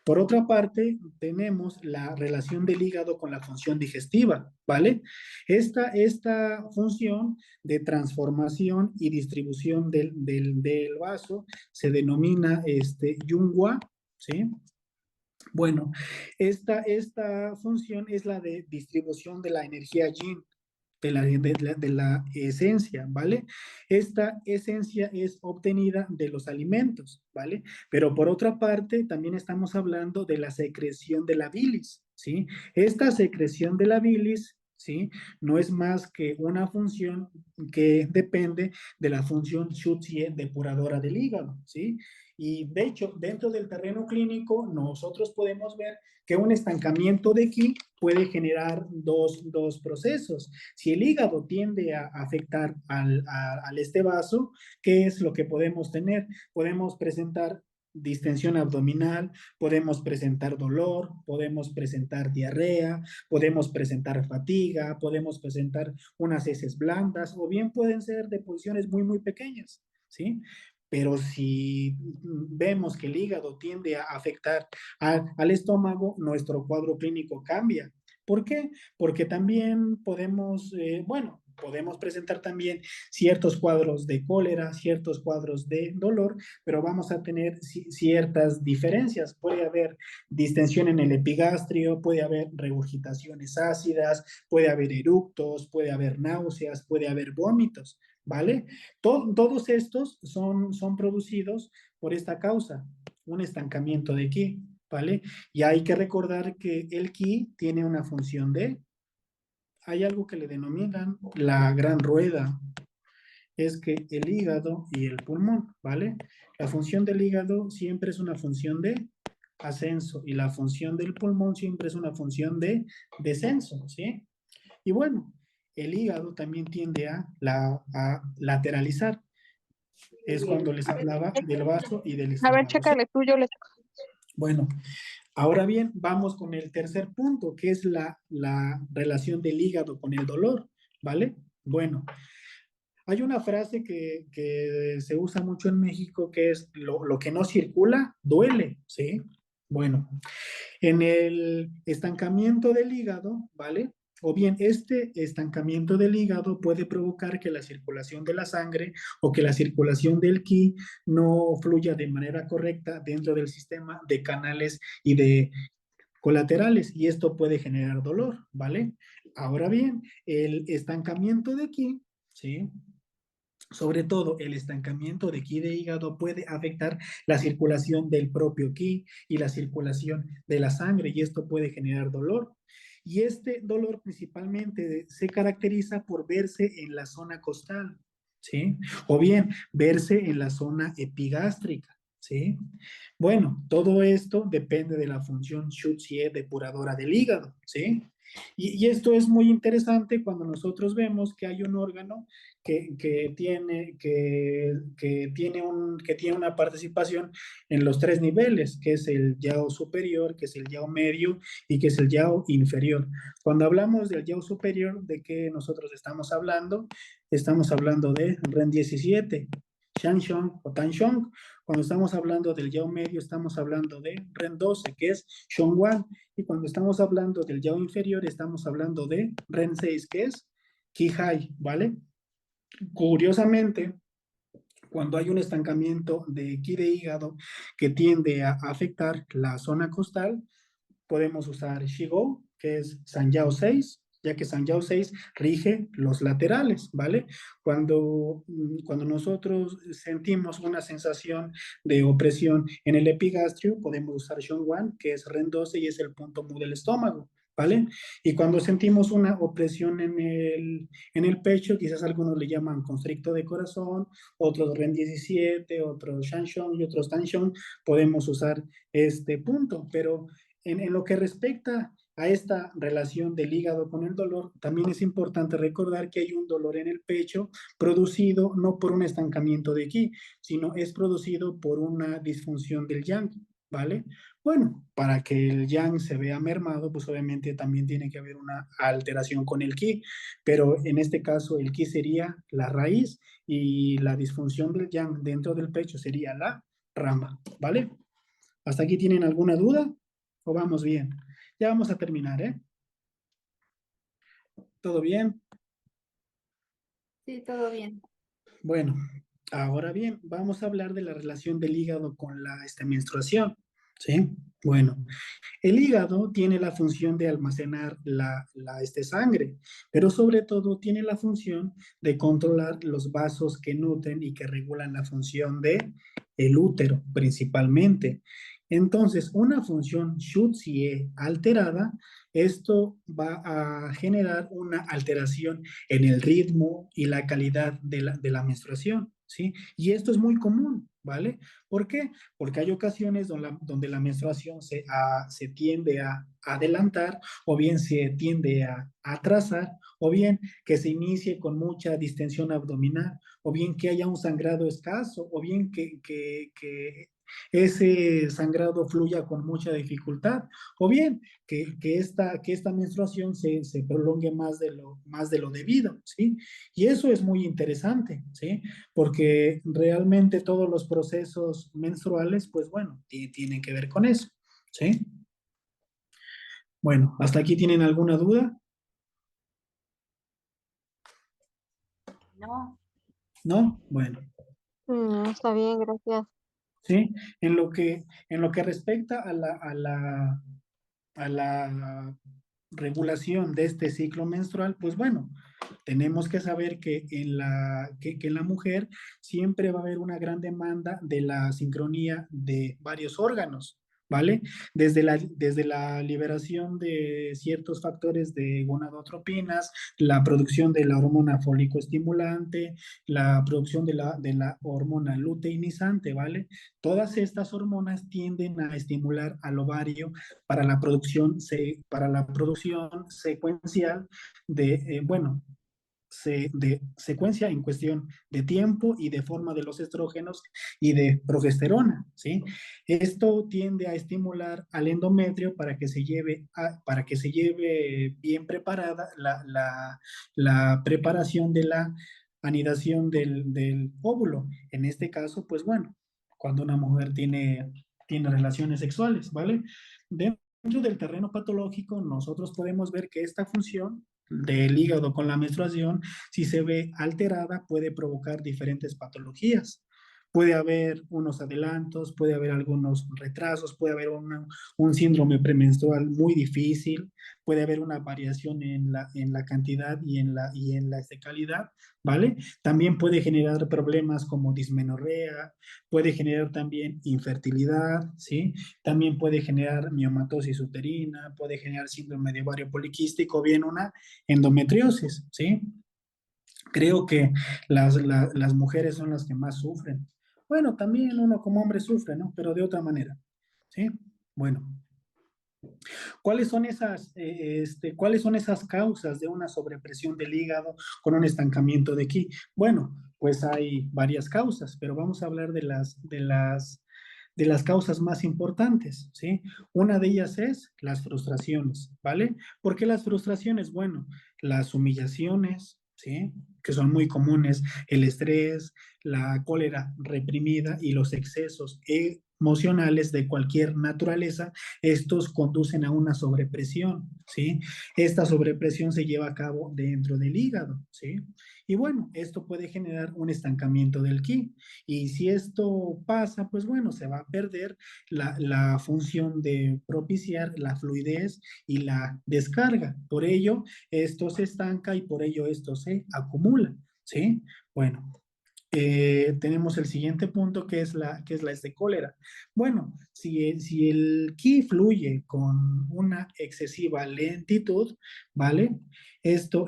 Speaker 2: Por otra parte, tenemos la relación del hígado con la función digestiva, ¿vale? Esta función de transformación y distribución del vaso se denomina Yunghua, ¿sí? Bueno, esta función es la de distribución de la energía yin, de la esencia, ¿vale? Esta esencia es obtenida de los alimentos, ¿vale? Pero por otra parte, también estamos hablando de la secreción de la bilis, ¿sí? Esta secreción de la bilis, ¿sí? No es más que una función que depende de la función Schutz-Ie depuradora del hígado, ¿sí? Y de hecho, dentro del terreno clínico, nosotros podemos ver que un estancamiento de Qi puede generar dos procesos. Si el hígado tiende a afectar al este vaso, ¿qué es lo que podemos tener? Podemos presentar distensión abdominal, podemos presentar dolor, podemos presentar diarrea, podemos presentar fatiga, podemos presentar unas heces blandas o bien pueden ser de posiciones muy, muy pequeñas, ¿sí? Pero si vemos que el hígado tiende a afectar al estómago, nuestro cuadro clínico cambia. ¿Por qué? Porque también podemos, podemos presentar también ciertos cuadros de cólera, ciertos cuadros de dolor, pero vamos a tener ciertas diferencias. Puede haber distensión en el epigastrio, puede haber regurgitaciones ácidas, puede haber eructos, puede haber náuseas, puede haber vómitos, ¿vale? Todos estos son producidos por esta causa, un estancamiento de Qi, ¿vale? Y hay que recordar que el Qi tiene una función hay algo que le denominan la gran rueda, es que el hígado y el pulmón, ¿vale? La función del hígado siempre es una función de ascenso y la función del pulmón siempre es una función de descenso, ¿sí? Y bueno, el hígado también tiende a lateralizar. Es cuando les hablaba del vaso y del
Speaker 5: A ver,
Speaker 2: estómago, ¿sí?
Speaker 5: chécale tú, yo le toco.
Speaker 2: Bueno, ahora bien, vamos con el tercer punto, que es la relación del hígado con el dolor, ¿vale? Bueno, hay una frase que se usa mucho en México que es lo que no circula, duele, ¿sí? Bueno, en el estancamiento del hígado, ¿vale? O bien, este estancamiento del hígado puede provocar que la circulación de la sangre o que la circulación del ki no fluya de manera correcta dentro del sistema de canales y de colaterales, y esto puede generar dolor, ¿vale? Ahora bien, el estancamiento de ki, ¿sí? Sobre todo, el estancamiento de ki de hígado puede afectar la circulación del propio ki y la circulación de la sangre, y esto puede generar dolor. Y este dolor principalmente se caracteriza por verse en la zona costal, ¿sí? O bien verse en la zona epigástrica, ¿sí? Bueno, todo esto depende de la función Shu-Jie depuradora del hígado, ¿sí? Y esto es muy interesante cuando nosotros vemos que hay un órgano que tiene una participación en los tres niveles, que es el yao superior, que es el yao medio y que es el yao inferior. Cuando hablamos del yao superior, ¿de qué nosotros estamos hablando? Estamos hablando de REN 17, Shanshong o Tanshong. Cuando estamos hablando del yao medio, estamos hablando de REN 12, que es Shongwan. Y cuando estamos hablando del yao inferior, estamos hablando de REN 6, que es Qihai, ¿vale? Curiosamente, cuando hay un estancamiento de ki de hígado que tiende a afectar la zona costal, podemos usar Shigo, que es Sanyao 6, ya que Sanyao 6 rige los laterales, ¿vale? Cuando nosotros sentimos una sensación de opresión en el epigastrio, podemos usar Shongwan, que es REN 12 y es el punto mu del estómago, ¿vale? Y cuando sentimos una opresión en el pecho, quizás algunos le llaman constricto de corazón, otros REN 17, otros Shanshong y otros Tanshong, podemos usar este punto, pero en lo que respecta a esta relación del hígado con el dolor, también es importante recordar que hay un dolor en el pecho producido no por un estancamiento de ki, sino es producido por una disfunción del yang, ¿vale? Bueno, para que el yang se vea mermado, pues obviamente también tiene que haber una alteración con el ki, pero en este caso el ki sería la raíz y la disfunción del yang dentro del pecho sería la rama, ¿vale? ¿Hasta aquí tienen alguna duda? ¿O vamos bien? Ya vamos a terminar, ¿eh? ¿Todo bien?
Speaker 6: Sí, todo bien.
Speaker 2: Bueno, ahora bien, vamos a hablar de la relación del hígado con la menstruación, ¿sí? Bueno, el hígado tiene la función de almacenar la sangre, pero sobre todo tiene la función de controlar los vasos que nutren y que regulan la función de el útero principalmente. Entonces, una función Shu-Jie alterada, esto va a generar una alteración en el ritmo y la calidad de la menstruación, ¿sí? Y esto es muy común, ¿vale? ¿Por qué? Porque hay ocasiones donde la menstruación se tiende a adelantar o bien se tiende a atrasar o bien que se inicie con mucha distensión abdominal o bien que haya un sangrado escaso o bien que ese sangrado fluya con mucha dificultad o bien que esta menstruación se prolongue más de lo debido, ¿sí? Y eso es muy interesante, ¿sí? Porque realmente todos los procesos menstruales, pues bueno, tienen que ver con eso, ¿sí? Bueno, ¿hasta aquí tienen alguna duda?
Speaker 6: No,
Speaker 2: ¿No? Bueno,
Speaker 5: Está bien, gracias.
Speaker 2: ¿sí? En lo que respecta a la regulación de este ciclo menstrual, pues bueno, tenemos que saber que en la mujer siempre va a haber una gran demanda de la sincronía de varios órganos, ¿vale? Desde la liberación de ciertos factores de gonadotropinas, la producción de la hormona fólico-estimulante, la producción de la hormona luteinizante, ¿vale? Todas estas hormonas tienden a estimular al ovario para la producción secuencial de, bueno, de secuencia en cuestión de tiempo y de forma de los estrógenos y de progesterona, ¿sí? Esto tiende a estimular al endometrio para que se lleve bien preparada la preparación de la anidación del óvulo. En este caso, pues bueno, cuando una mujer tiene relaciones sexuales, ¿vale? Dentro del terreno patológico, nosotros podemos ver que esta función del hígado con la menstruación, si se ve alterada, puede provocar diferentes patologías. Puede haber unos adelantos, puede haber algunos retrasos, puede haber un síndrome premenstrual muy difícil, puede haber una variación en la cantidad y en la calidad, ¿vale? También puede generar problemas como dismenorrea, puede generar también infertilidad, ¿sí? También puede generar miomatosis uterina, puede generar síndrome de ovario poliquístico, bien una endometriosis, ¿sí? Creo que las mujeres son las que más sufren. Bueno, también uno como hombre sufre, ¿no? Pero de otra manera, ¿sí? Bueno, ¿cuáles son esas causas de una sobrepresión del hígado con un estancamiento de ki? Bueno, pues hay varias causas, pero vamos a hablar de las causas más importantes, ¿sí? Una de ellas es las frustraciones, ¿vale? ¿Por qué las frustraciones? Bueno, las humillaciones, ¿sí? Que son muy comunes, el estrés, la cólera reprimida y los excesos emocionales de cualquier naturaleza, estos conducen a una sobrepresión, ¿sí? Esta sobrepresión se lleva a cabo dentro del hígado, ¿sí? Y bueno, esto puede generar un estancamiento del ki. Y si esto pasa, pues bueno, se va a perder la función de propiciar la fluidez y la descarga. Por ello, esto se estanca y por ello esto se acumula, ¿sí? Bueno, tenemos el siguiente punto que es la cólera. Bueno, si el ki fluye con una excesiva lentitud, ¿vale? Esto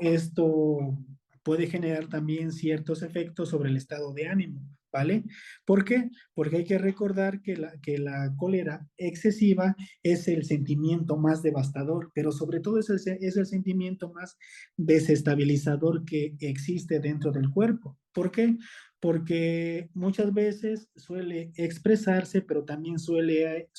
Speaker 2: puede generar también ciertos efectos sobre el estado de ánimo, ¿vale? ¿Por qué? Porque hay que recordar que la cólera excesiva es el sentimiento más devastador, pero sobre todo es el sentimiento más desestabilizador que existe dentro del cuerpo. ¿Por qué? Porque muchas veces suele expresarse, pero también suele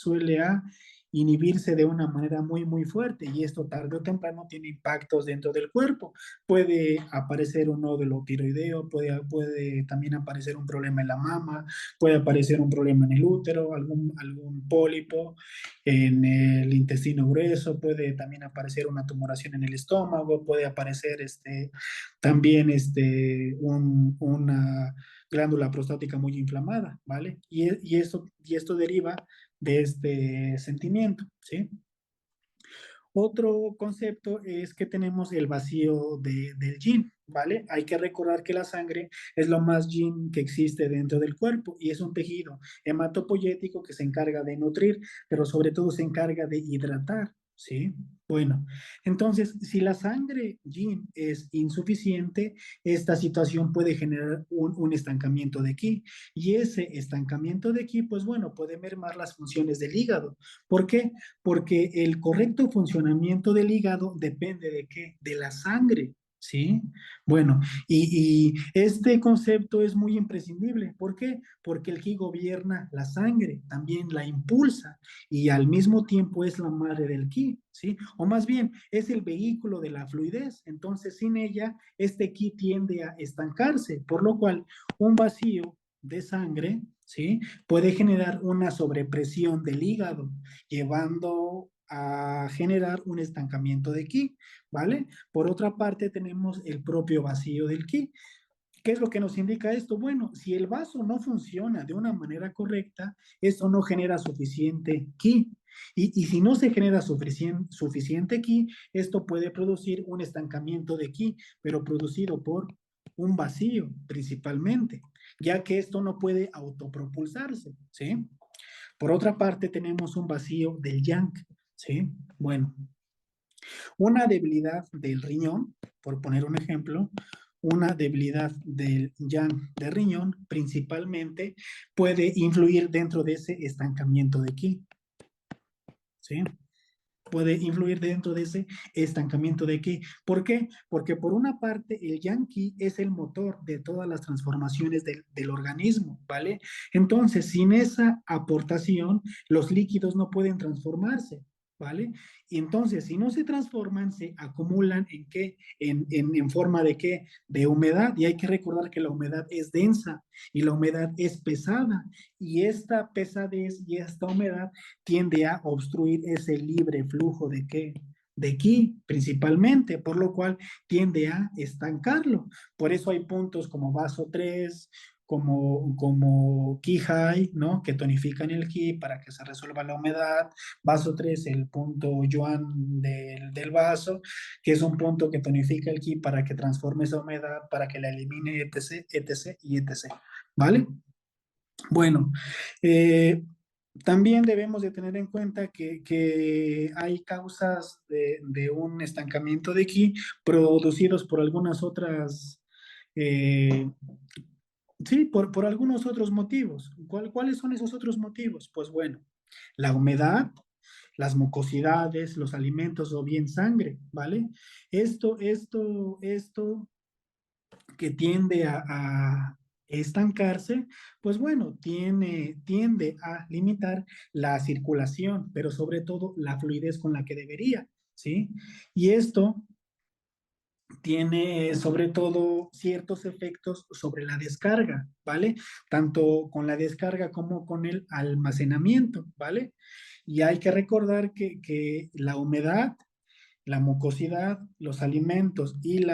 Speaker 2: inhibirse de una manera muy, muy fuerte y esto tarde o temprano tiene impactos dentro del cuerpo. Puede aparecer un nódulo tiroideo, puede también aparecer un problema en la mama, puede aparecer un problema en el útero, algún pólipo en el intestino grueso, puede también aparecer una tumoración en el estómago, puede aparecer también una glándula prostática muy inflamada, ¿vale? Y esto deriva de este sentimiento, ¿sí? Otro concepto es que tenemos el vacío del yin, ¿vale? Hay que recordar que la sangre es lo más yin que existe dentro del cuerpo y es un tejido hematopoyético que se encarga de nutrir, pero sobre todo se encarga de hidratar, ¿sí? Bueno, entonces, si la sangre yin es insuficiente, esta situación puede generar un estancamiento de ki y ese estancamiento de ki, pues bueno, puede mermar las funciones del hígado. ¿Por qué? Porque el correcto funcionamiento del hígado depende de qué? De la sangre, ¿sí? Bueno, y este concepto es muy imprescindible. ¿Por qué? Porque el ki gobierna la sangre, también la impulsa y al mismo tiempo es la madre del ki, ¿sí? O más bien, es el vehículo de la fluidez. Entonces, sin ella, este ki tiende a estancarse, por lo cual un vacío de sangre, ¿sí? Puede generar una sobrepresión del hígado, llevando a generar un estancamiento de ki, ¿vale? Por otra parte, tenemos el propio vacío del ki. ¿Qué es lo que nos indica esto? Bueno, si el vaso no funciona de una manera correcta, eso no genera suficiente ki. Y si no se genera suficiente ki, esto puede producir un estancamiento de ki, pero producido por un vacío principalmente, ya que esto no puede autopropulsarse, ¿sí? Por otra parte, tenemos un vacío del yang, ¿sí? Bueno, una debilidad del riñón, por poner un ejemplo, una debilidad del yang de riñón principalmente puede influir dentro de ese estancamiento de ki, ¿sí? puede influir dentro de ese estancamiento de ki. ¿Por qué? Porque por una parte el yang qi es el motor de todas las transformaciones del organismo, ¿vale? Entonces, sin esa aportación, los líquidos no pueden transformarse, ¿vale? Y entonces, si no se transforman, se acumulan ¿en qué? En forma de qué? De humedad. Y hay que recordar que la humedad es densa y la humedad es pesada. Y esta pesadez y esta humedad tiende a obstruir ese libre flujo de qué? De ki, principalmente, por lo cual tiende a estancarlo. Por eso hay puntos como vaso 3, como ki high, ¿no? Que tonifican el ki para que se resuelva la humedad. Vaso 3, el punto yuan del vaso, que es un punto que tonifica el ki para que transforme esa humedad, para que la elimine, etc., etc. y etc. ¿Vale? Bueno, también debemos de tener en cuenta que hay causas de un estancamiento de ki producidos por algunas otras, eh, sí, por algunos otros motivos. ¿Cuáles son esos otros motivos? Pues bueno, la humedad, las mucosidades, los alimentos o bien sangre, ¿vale? Esto que tiende a estancarse, pues bueno, tiende a limitar la circulación, pero sobre todo la fluidez con la que debería, ¿sí? Y esto tiene sobre todo ciertos efectos sobre la descarga, ¿vale? Tanto con la descarga como con el almacenamiento, ¿vale? Y hay que recordar que la humedad, la mucosidad, los alimentos y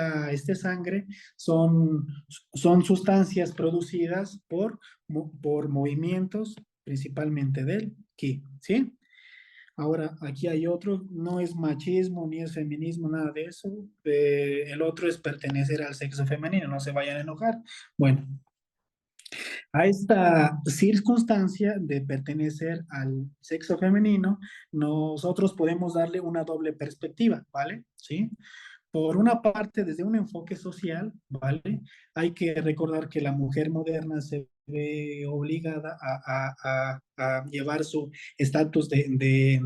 Speaker 2: sangre son sustancias producidas por movimientos principalmente del ki, ¿sí? Ahora, aquí hay otro, no es machismo ni es feminismo, nada de eso. El otro es pertenecer al sexo femenino, no se vayan a enojar. Bueno, a esta circunstancia de pertenecer al sexo femenino, nosotros podemos darle una doble perspectiva, ¿vale? ¿Sí? Por una parte, desde un enfoque social, ¿vale? Hay que recordar que la mujer moderna se ve obligada a llevar su estatus de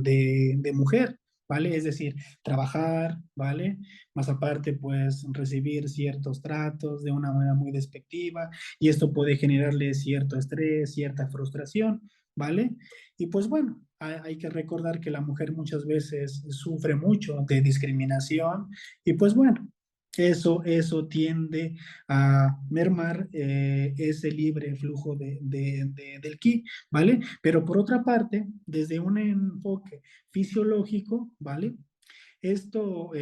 Speaker 2: mujer, ¿vale? Es decir, trabajar, ¿vale? Más aparte, pues recibir ciertos tratos de una manera muy despectiva y esto puede generarle cierto estrés, cierta frustración, ¿vale? Y pues bueno, hay que recordar que la mujer muchas veces sufre mucho de discriminación y pues bueno, eso tiende a mermar ese libre flujo del ki, ¿vale? Pero por otra parte, desde un enfoque fisiológico, ¿vale? Esto,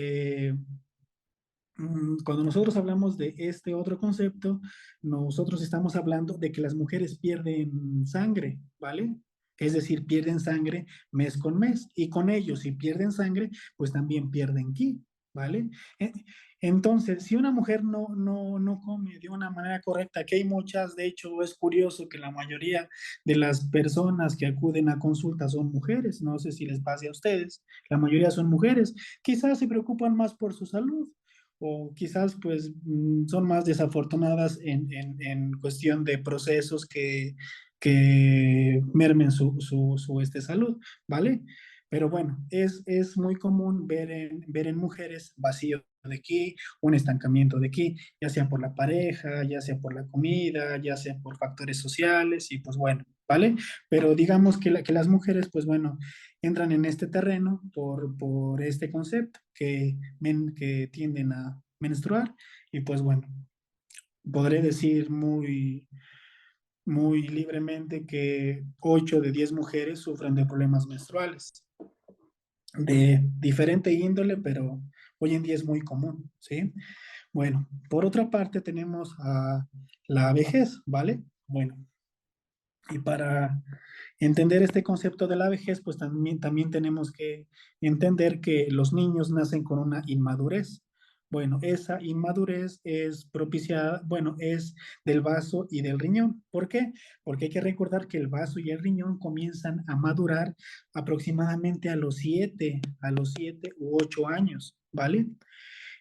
Speaker 2: cuando nosotros hablamos de este otro concepto, nosotros estamos hablando de que las mujeres pierden sangre, ¿vale? Es decir, pierden sangre mes con mes. Y con ello, si pierden sangre, pues también pierden ki, ¿vale? E- Entonces, si una mujer no come de una manera correcta, que hay muchas, de hecho, es curioso que la mayoría de las personas que acuden a consulta son mujeres, no sé si les pase a ustedes, la mayoría son mujeres, quizás se preocupan más por su salud o quizás pues son más desafortunadas en cuestión de procesos que mermen su salud, ¿vale? Pero bueno, es muy común ver en mujeres vacío de ki, un estancamiento de ki, ya sea por la pareja, ya sea por la comida, ya sea por factores sociales y pues bueno, ¿vale? Pero digamos que las mujeres, pues bueno, entran en este terreno por este concepto, que tienden a menstruar y pues bueno, podré decir muy libremente que 8 de 10 mujeres sufren de problemas menstruales de diferente índole, pero hoy en día es muy común, ¿sí? Bueno, por otra parte tenemos a la vejez, ¿vale? Bueno, y para entender este concepto de la vejez, pues también tenemos que entender que los niños nacen con una inmadurez. Bueno, esa inmadurez es propiciada, bueno, es del vaso y del riñón. ¿Por qué? Porque hay que recordar que el vaso y el riñón comienzan a madurar aproximadamente a los 7 u 8 años, ¿vale?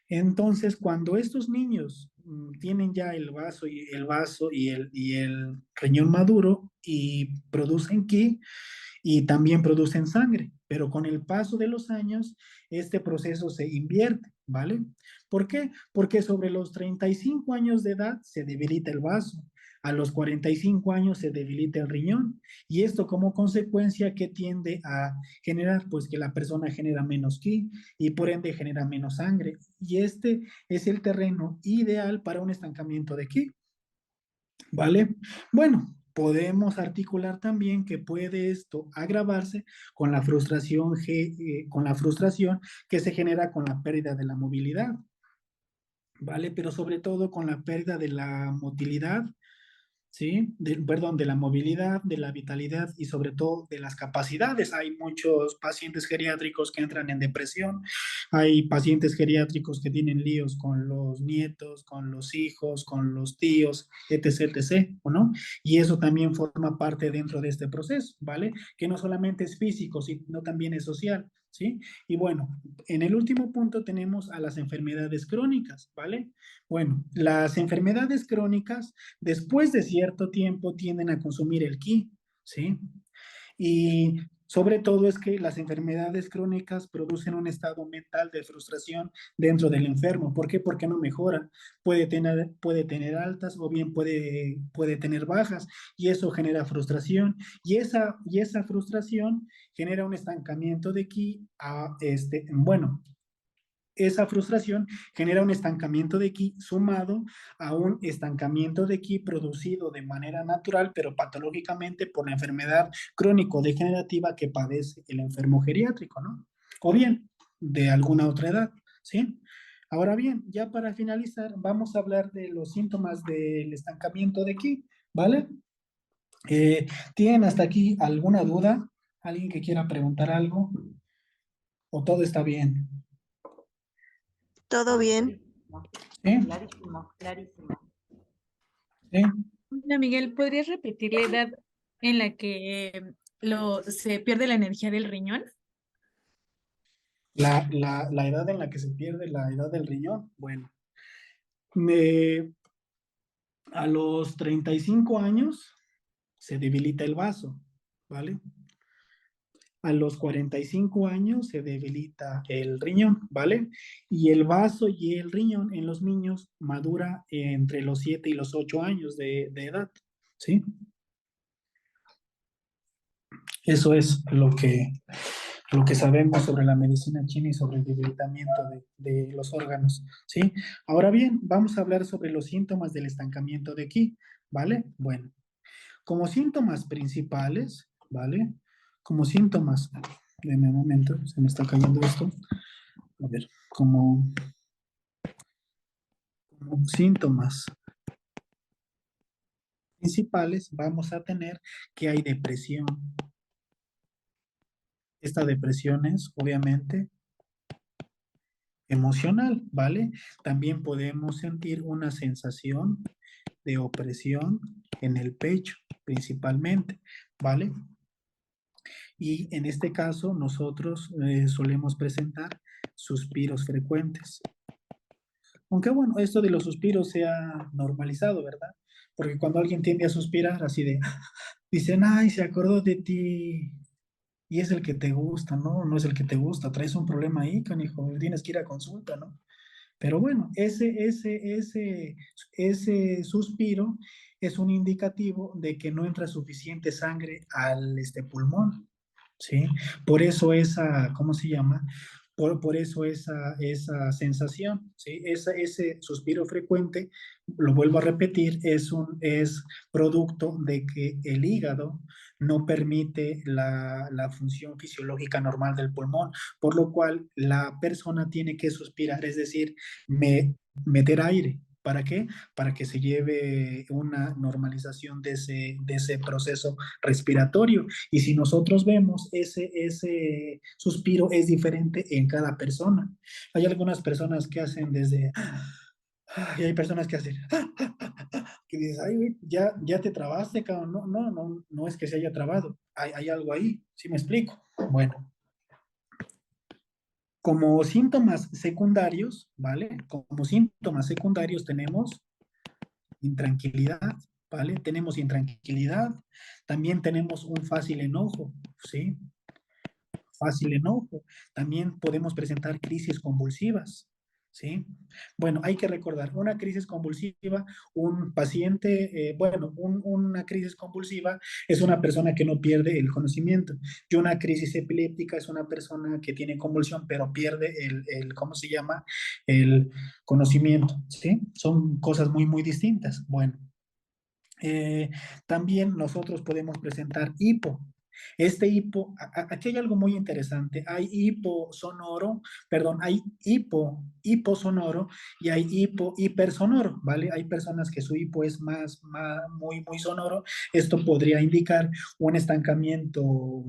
Speaker 2: Entonces, cuando estos niños tienen ya el vaso y el riñón maduro y producen ki, y también producen sangre, pero con el paso de los años, este proceso se invierte, ¿vale? ¿Por qué? Porque sobre los 35 años de edad se debilita el vaso, a los 45 años se debilita el riñón, y esto como consecuencia, ¿qué tiende a generar? Pues que la persona genera menos ki y por ende genera menos sangre, y este es el terreno ideal para un estancamiento de ki. ¿Vale? Bueno, podemos articular también que puede esto agravarse con la frustración, con la frustración que se genera con la pérdida de la movilidad, ¿vale? Pero sobre todo con la pérdida de la motilidad, ¿sí? Perdón, de la movilidad, de la vitalidad y sobre todo de las capacidades. Hay muchos pacientes geriátricos que entran en depresión, hay pacientes geriátricos que tienen líos con los nietos, con los hijos, con los tíos, etc., etc., ¿o no? Y eso también forma parte dentro de este proceso, ¿vale? Que no solamente es físico, sino también es social, ¿sí? Y bueno, en el último punto tenemos a las enfermedades crónicas, ¿vale? Bueno, las enfermedades crónicas después de cierto tiempo tienden a consumir el ki, ¿sí? Y sobre todo es que las enfermedades crónicas producen un estado mental de frustración dentro del enfermo. ¿Por qué? Porque no mejora. Puede tener altas o bien puede tener bajas y eso genera frustración y esa frustración genera un estancamiento de ki bueno, esa frustración genera un estancamiento de ki sumado a un estancamiento de ki producido de manera natural, pero patológicamente por la enfermedad crónico-degenerativa que padece el enfermo geriátrico, ¿no? O bien de alguna otra edad, ¿sí? Ahora bien, ya para finalizar, vamos a hablar de los síntomas del estancamiento de ki, ¿vale? ¿Tienen hasta aquí alguna duda? ¿Alguien que quiera preguntar algo? ¿O todo está bien?
Speaker 4: ¿Todo bien?
Speaker 2: ¿Sí?
Speaker 7: Clarísimo, clarísimo.
Speaker 2: ¿Sí?
Speaker 8: Hola, Miguel, ¿podrías repetir la edad en la que se pierde la energía del riñón?
Speaker 2: La edad en la que se pierde la edad del riñón, bueno, me- a los 35 años se debilita el vaso, ¿vale? A los 45 años se debilita el riñón, ¿vale? Y el vaso y el riñón en los niños madura entre los 7 y los 8 años de edad, ¿sí? Eso es lo que sabemos sobre la medicina china y sobre el debilitamiento de los órganos, ¿sí? Ahora bien, vamos a hablar sobre los síntomas del estancamiento de Qi, ¿vale? Bueno, como síntomas principales, ¿vale? Como síntomas, denme un momento, se me está cayendo esto. A ver, como síntomas principales vamos a tener que hay depresión. Esta depresión es, obviamente, emocional, ¿vale? También podemos sentir una sensación de opresión en el pecho, principalmente, ¿vale? Y en este caso nosotros solemos presentar suspiros frecuentes. Aunque bueno, esto de los suspiros se ha normalizado, ¿verdad? Porque cuando alguien tiende a suspirar así de, dicen, ay, se acordó de ti, y es el que te gusta, ¿no? No es el que te gusta, traes un problema ahí, canijo, tienes que ir a consulta, ¿no? Pero bueno, ese suspiro es un indicativo de que no entra suficiente sangre al pulmón, ¿sí? Por eso esa, ¿cómo se llama? Por eso esa sensación, ¿sí? Ese suspiro frecuente, lo vuelvo a repetir, es producto de que el hígado no permite la función fisiológica normal del pulmón, por lo cual la persona tiene que suspirar, es decir, meter aire. ¿Para qué? Para que se lleve una normalización de ese proceso respiratorio. Y si nosotros vemos, ese suspiro es diferente en cada persona. Hay algunas personas que hacen desde... Y hay personas que hacen... Que dices, ay, güey, ya te trabaste, cabrón. No es que se haya trabado. Hay algo ahí. ¿Sí me explico? Bueno, como síntomas secundarios, ¿vale? Como síntomas secundarios tenemos intranquilidad, ¿vale? Tenemos intranquilidad, también tenemos un fácil enojo, ¿sí? Fácil enojo. También podemos presentar crisis convulsivas, ¿sí? Bueno, hay que recordar, una crisis convulsiva, un paciente, una crisis convulsiva es una persona que no pierde el conocimiento. Y una crisis epiléptica es una persona que tiene convulsión, pero pierde ¿cómo se llama? El conocimiento, ¿sí? Son cosas muy, muy distintas. Bueno. Eh, También nosotros podemos presentar hipo. Este hipo, aquí hay algo muy interesante. Hay hipo sonoro, perdón, hay hipo sonoro y hay hipo hipersonoro, ¿vale? Hay personas que su hipo es muy, muy sonoro. Esto podría indicar un estancamiento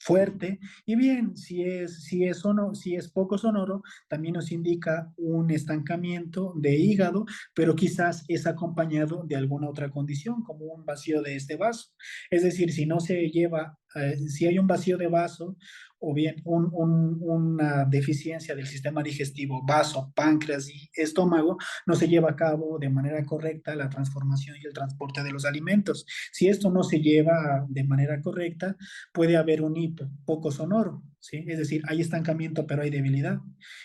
Speaker 2: fuerte. Y bien, si es poco sonoro, también nos indica un estancamiento de hígado, pero quizás es acompañado de alguna otra condición, como un vacío de este vaso. Es decir, si no se lleva, si hay un vacío de vaso o bien una deficiencia del sistema digestivo, vaso, páncreas y estómago, no se lleva a cabo de manera correcta la transformación y el transporte de los alimentos. Si esto no se lleva de manera correcta, puede haber un hipo poco sonoro, ¿sí? Es decir, hay estancamiento, pero hay debilidad.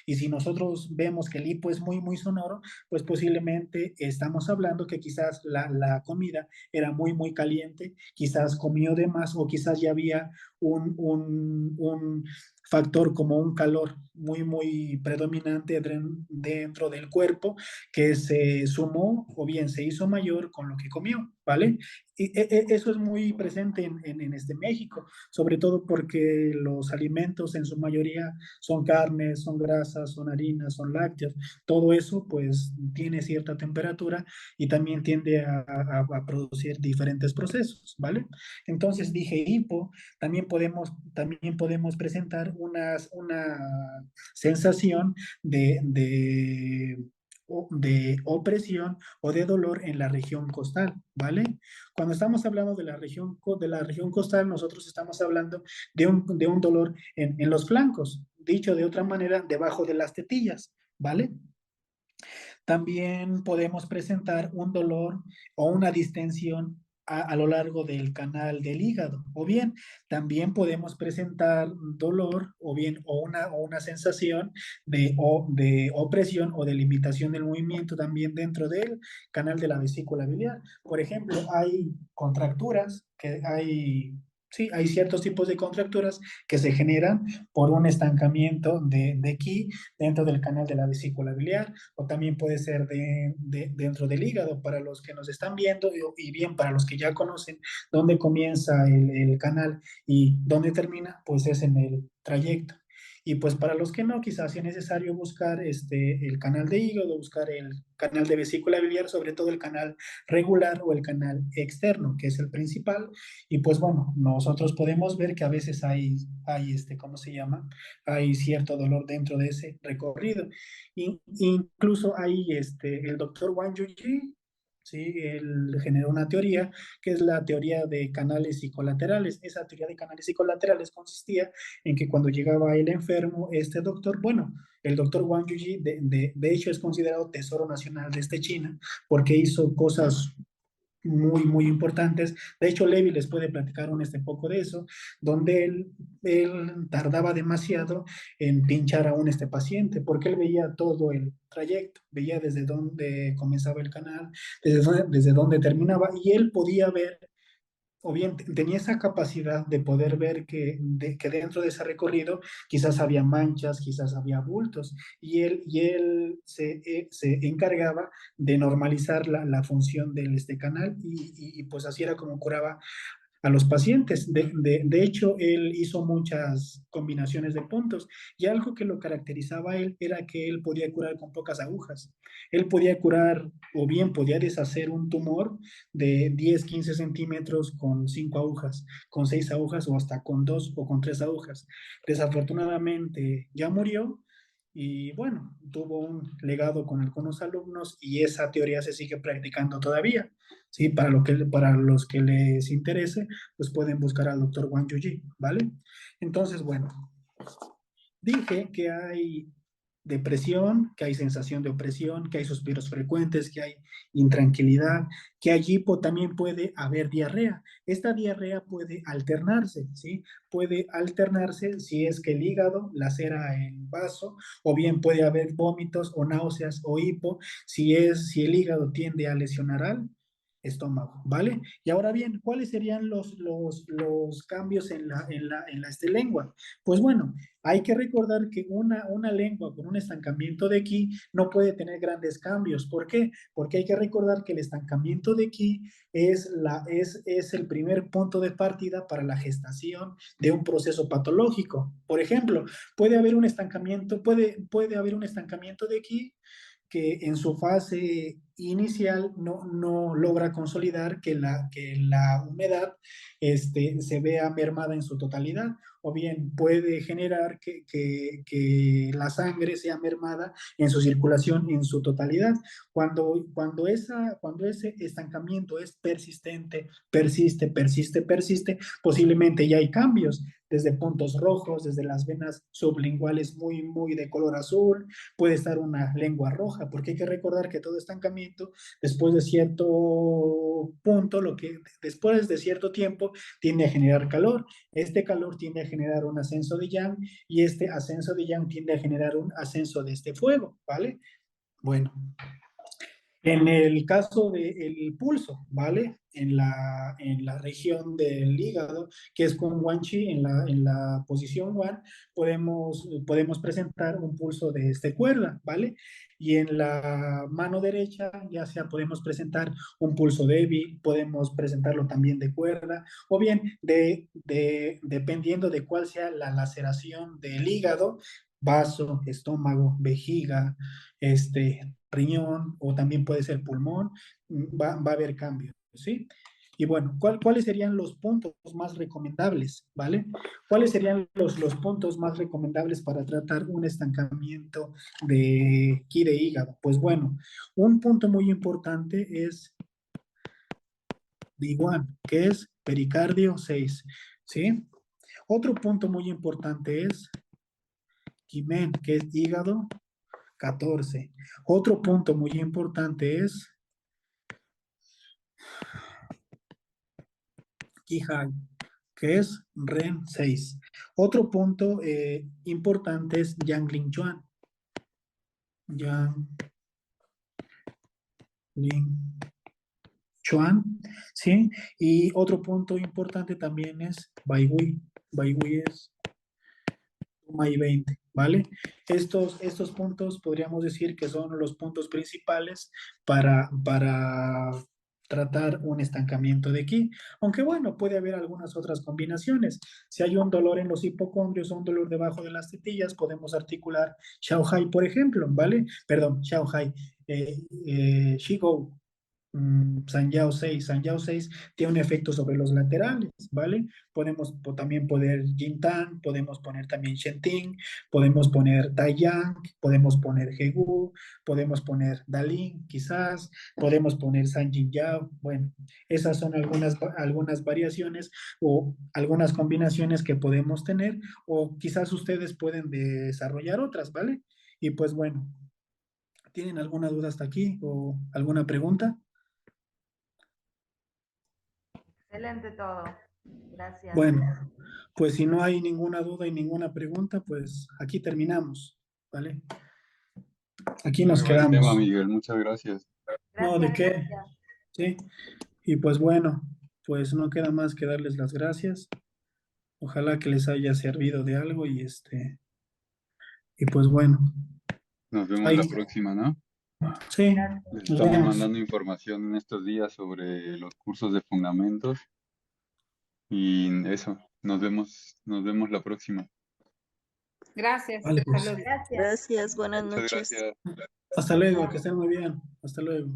Speaker 2: Y si nosotros vemos que el hipo es muy, muy sonoro, pues posiblemente estamos hablando que quizás la comida era muy, muy caliente, quizás comió de más o quizás ya había un factor como un calor muy, muy predominante dentro del cuerpo que se sumó o bien se hizo mayor con lo que comió, ¿vale? Y eso es muy presente en este México, sobre todo porque los alimentos en su mayoría son carnes, son grasas, son harinas, son lácteos. Todo eso pues tiene cierta temperatura y también tiende a producir diferentes procesos, ¿vale? Entonces dije hipo, también podemos presentar una sensación de opresión o de dolor en la región costal, ¿vale? Cuando estamos hablando de la región costal, nosotros estamos hablando de un dolor en los flancos, dicho de otra manera, debajo de las tetillas, ¿vale? También podemos presentar un dolor o una distensión a lo largo del canal del hígado. O bien, también podemos presentar dolor o una sensación de opresión o de limitación del movimiento también dentro del canal de la vesícula biliar. Por ejemplo, hay contracturas que hay... Sí, hay ciertos tipos de contracturas que se generan por un estancamiento de ki dentro del canal de la vesícula biliar o también puede ser dentro del hígado para los que nos están viendo y bien para los que ya conocen dónde comienza el canal y dónde termina, pues es en el trayecto. Y pues para los que no, quizás sea necesario buscar el canal de hígado, buscar el canal de vesícula biliar, sobre todo el canal regular o el canal externo, que es el principal. Y pues bueno, nosotros podemos ver que a veces hay ¿cómo se llama? Hay cierto dolor dentro de ese recorrido. Incluso hay el doctor Wang Yuji, ¿sí? Él generó una teoría que es la teoría de canales psicolaterales. Esa teoría de canales psicolaterales consistía en que cuando llegaba el enfermo, este doctor, bueno, el doctor Wang Yuji de hecho es considerado tesoro nacional de China porque hizo cosas muy, muy importantes. De hecho, Levi les puede platicar poco de eso, donde él tardaba demasiado en pinchar a paciente, porque él veía todo el trayecto, veía desde dónde comenzaba el canal, desde dónde terminaba, y él podía ver o bien tenía esa capacidad de poder ver que dentro de ese recorrido quizás había manchas, quizás había bultos, y él se encargaba de normalizar la función del canal y pues así era como curaba a los pacientes. De hecho, él hizo muchas combinaciones de puntos y algo que lo caracterizaba a él era que él podía curar con pocas agujas. Él podía curar o bien podía deshacer un tumor de 10 15 centímetros con 5 agujas, con 6 agujas o hasta con 2 o con 3 agujas. Desafortunadamente ya murió. Y bueno, tuvo un legado con algunos alumnos y esa teoría se sigue practicando todavía. ¿Sí? Para los que les interese, pues pueden buscar al doctor Wang Yuji, ¿vale? Entonces, bueno, dije que hay depresión, que hay sensación de opresión, que hay suspiros frecuentes, que hay intranquilidad, que allí también puede haber diarrea. Esta diarrea puede alternarse, ¿sí? Puede alternarse si es que el hígado lacera el vaso, o bien puede haber vómitos o náuseas o hipo, si el hígado tiende a lesionar al estómago, ¿vale? Y ahora bien, ¿cuáles serían los cambios en la lengua? Pues bueno, hay que recordar que una lengua con un estancamiento de ki no puede tener grandes cambios. ¿Por qué? Porque hay que recordar que el estancamiento de ki es el primer punto de partida para la gestación de un proceso patológico. Por ejemplo, puede haber un estancamiento de ki que en su fase inicial no logra consolidar que la humedad se vea mermada en su totalidad, o bien puede generar que la sangre sea mermada en su circulación en su totalidad. Cuando ese estancamiento es persistente, persiste, posiblemente ya hay cambios, desde puntos rojos, desde las venas sublinguales muy de color azul, puede estar una lengua roja, porque hay que recordar que todo estancamiento, después de cierto punto, después de cierto tiempo, tiende a generar calor. Este calor tiende a generar un ascenso de yang, y este ascenso de yang tiende a generar un ascenso de este fuego, ¿vale? Bueno, en el caso del pulso, ¿vale? En la región del hígado, que es con Wan Chi, en la posición Wan, podemos presentar un pulso de cuerda, ¿vale? Y en la mano derecha, ya sea podemos presentar un pulso débil, podemos presentarlo también de cuerda, o bien dependiendo de cuál sea la laceración del hígado, vaso, estómago, vejiga, riñón, o también puede ser pulmón, va a haber cambios, ¿sí? Y bueno, ¿cuáles serían los puntos más recomendables, ¿vale? ¿Cuáles serían los puntos más recomendables para tratar un estancamiento de ki de hígado? Pues bueno, un punto muy importante es D1, que es pericardio 6, ¿sí? Otro punto muy importante es Qimen, que es hígado 14. Otro punto muy importante es Qihai, que es Ren 6. Otro punto importante es Yangling Chuan. Yangling Chuan, ¿sí? Y otro punto importante también es Baihui. Baihui es Mai 20, ¿vale? Estos puntos podríamos decir que son los puntos principales para tratar un estancamiento de ki. Aunque bueno, puede haber algunas otras combinaciones. Si hay un dolor en los hipocondrios o un dolor debajo de las tetillas, podemos articular Xiaohai, por ejemplo, ¿vale? Perdón, Xiaohai, Shigou. Sanyao 6. Sanyao 6 tiene un efecto sobre los laterales, ¿vale? Podemos también poner Jintan, podemos poner también Shenting, podemos poner Taiyang, podemos poner Hegu, podemos poner Dalin, quizás, podemos poner Sanjin Yao. Bueno, esas son algunas variaciones o algunas combinaciones que podemos tener, o quizás ustedes pueden desarrollar otras, ¿vale? Y pues bueno, ¿tienen alguna duda hasta aquí o alguna pregunta?
Speaker 7: Excelente todo. Gracias.
Speaker 2: Bueno, pues si no hay ninguna duda y ninguna pregunta, pues aquí terminamos, ¿vale? Aquí
Speaker 1: Muy
Speaker 2: nos
Speaker 1: buen tema,
Speaker 2: quedamos.
Speaker 1: Miguel, muchas gracias.
Speaker 2: No, ¿de
Speaker 7: Gracias,
Speaker 2: qué?
Speaker 7: gracias.
Speaker 2: Sí. Y pues bueno, pues no queda más que darles las gracias. Ojalá que les haya servido de algo y pues bueno,
Speaker 1: Nos vemos
Speaker 2: ahí,
Speaker 1: la próxima, ¿no?
Speaker 2: sí,
Speaker 1: Les
Speaker 2: nos
Speaker 1: estamos
Speaker 2: vemos.
Speaker 1: mandando información en estos días sobre los cursos de fundamentos y eso, nos vemos la próxima.
Speaker 6: Gracias.
Speaker 2: Vale,
Speaker 6: Hasta
Speaker 2: pues.
Speaker 6: luego.
Speaker 4: Gracias, buenas
Speaker 1: Muchas
Speaker 4: noches.
Speaker 1: gracias.
Speaker 2: Hasta luego, que estén muy bien. Hasta luego.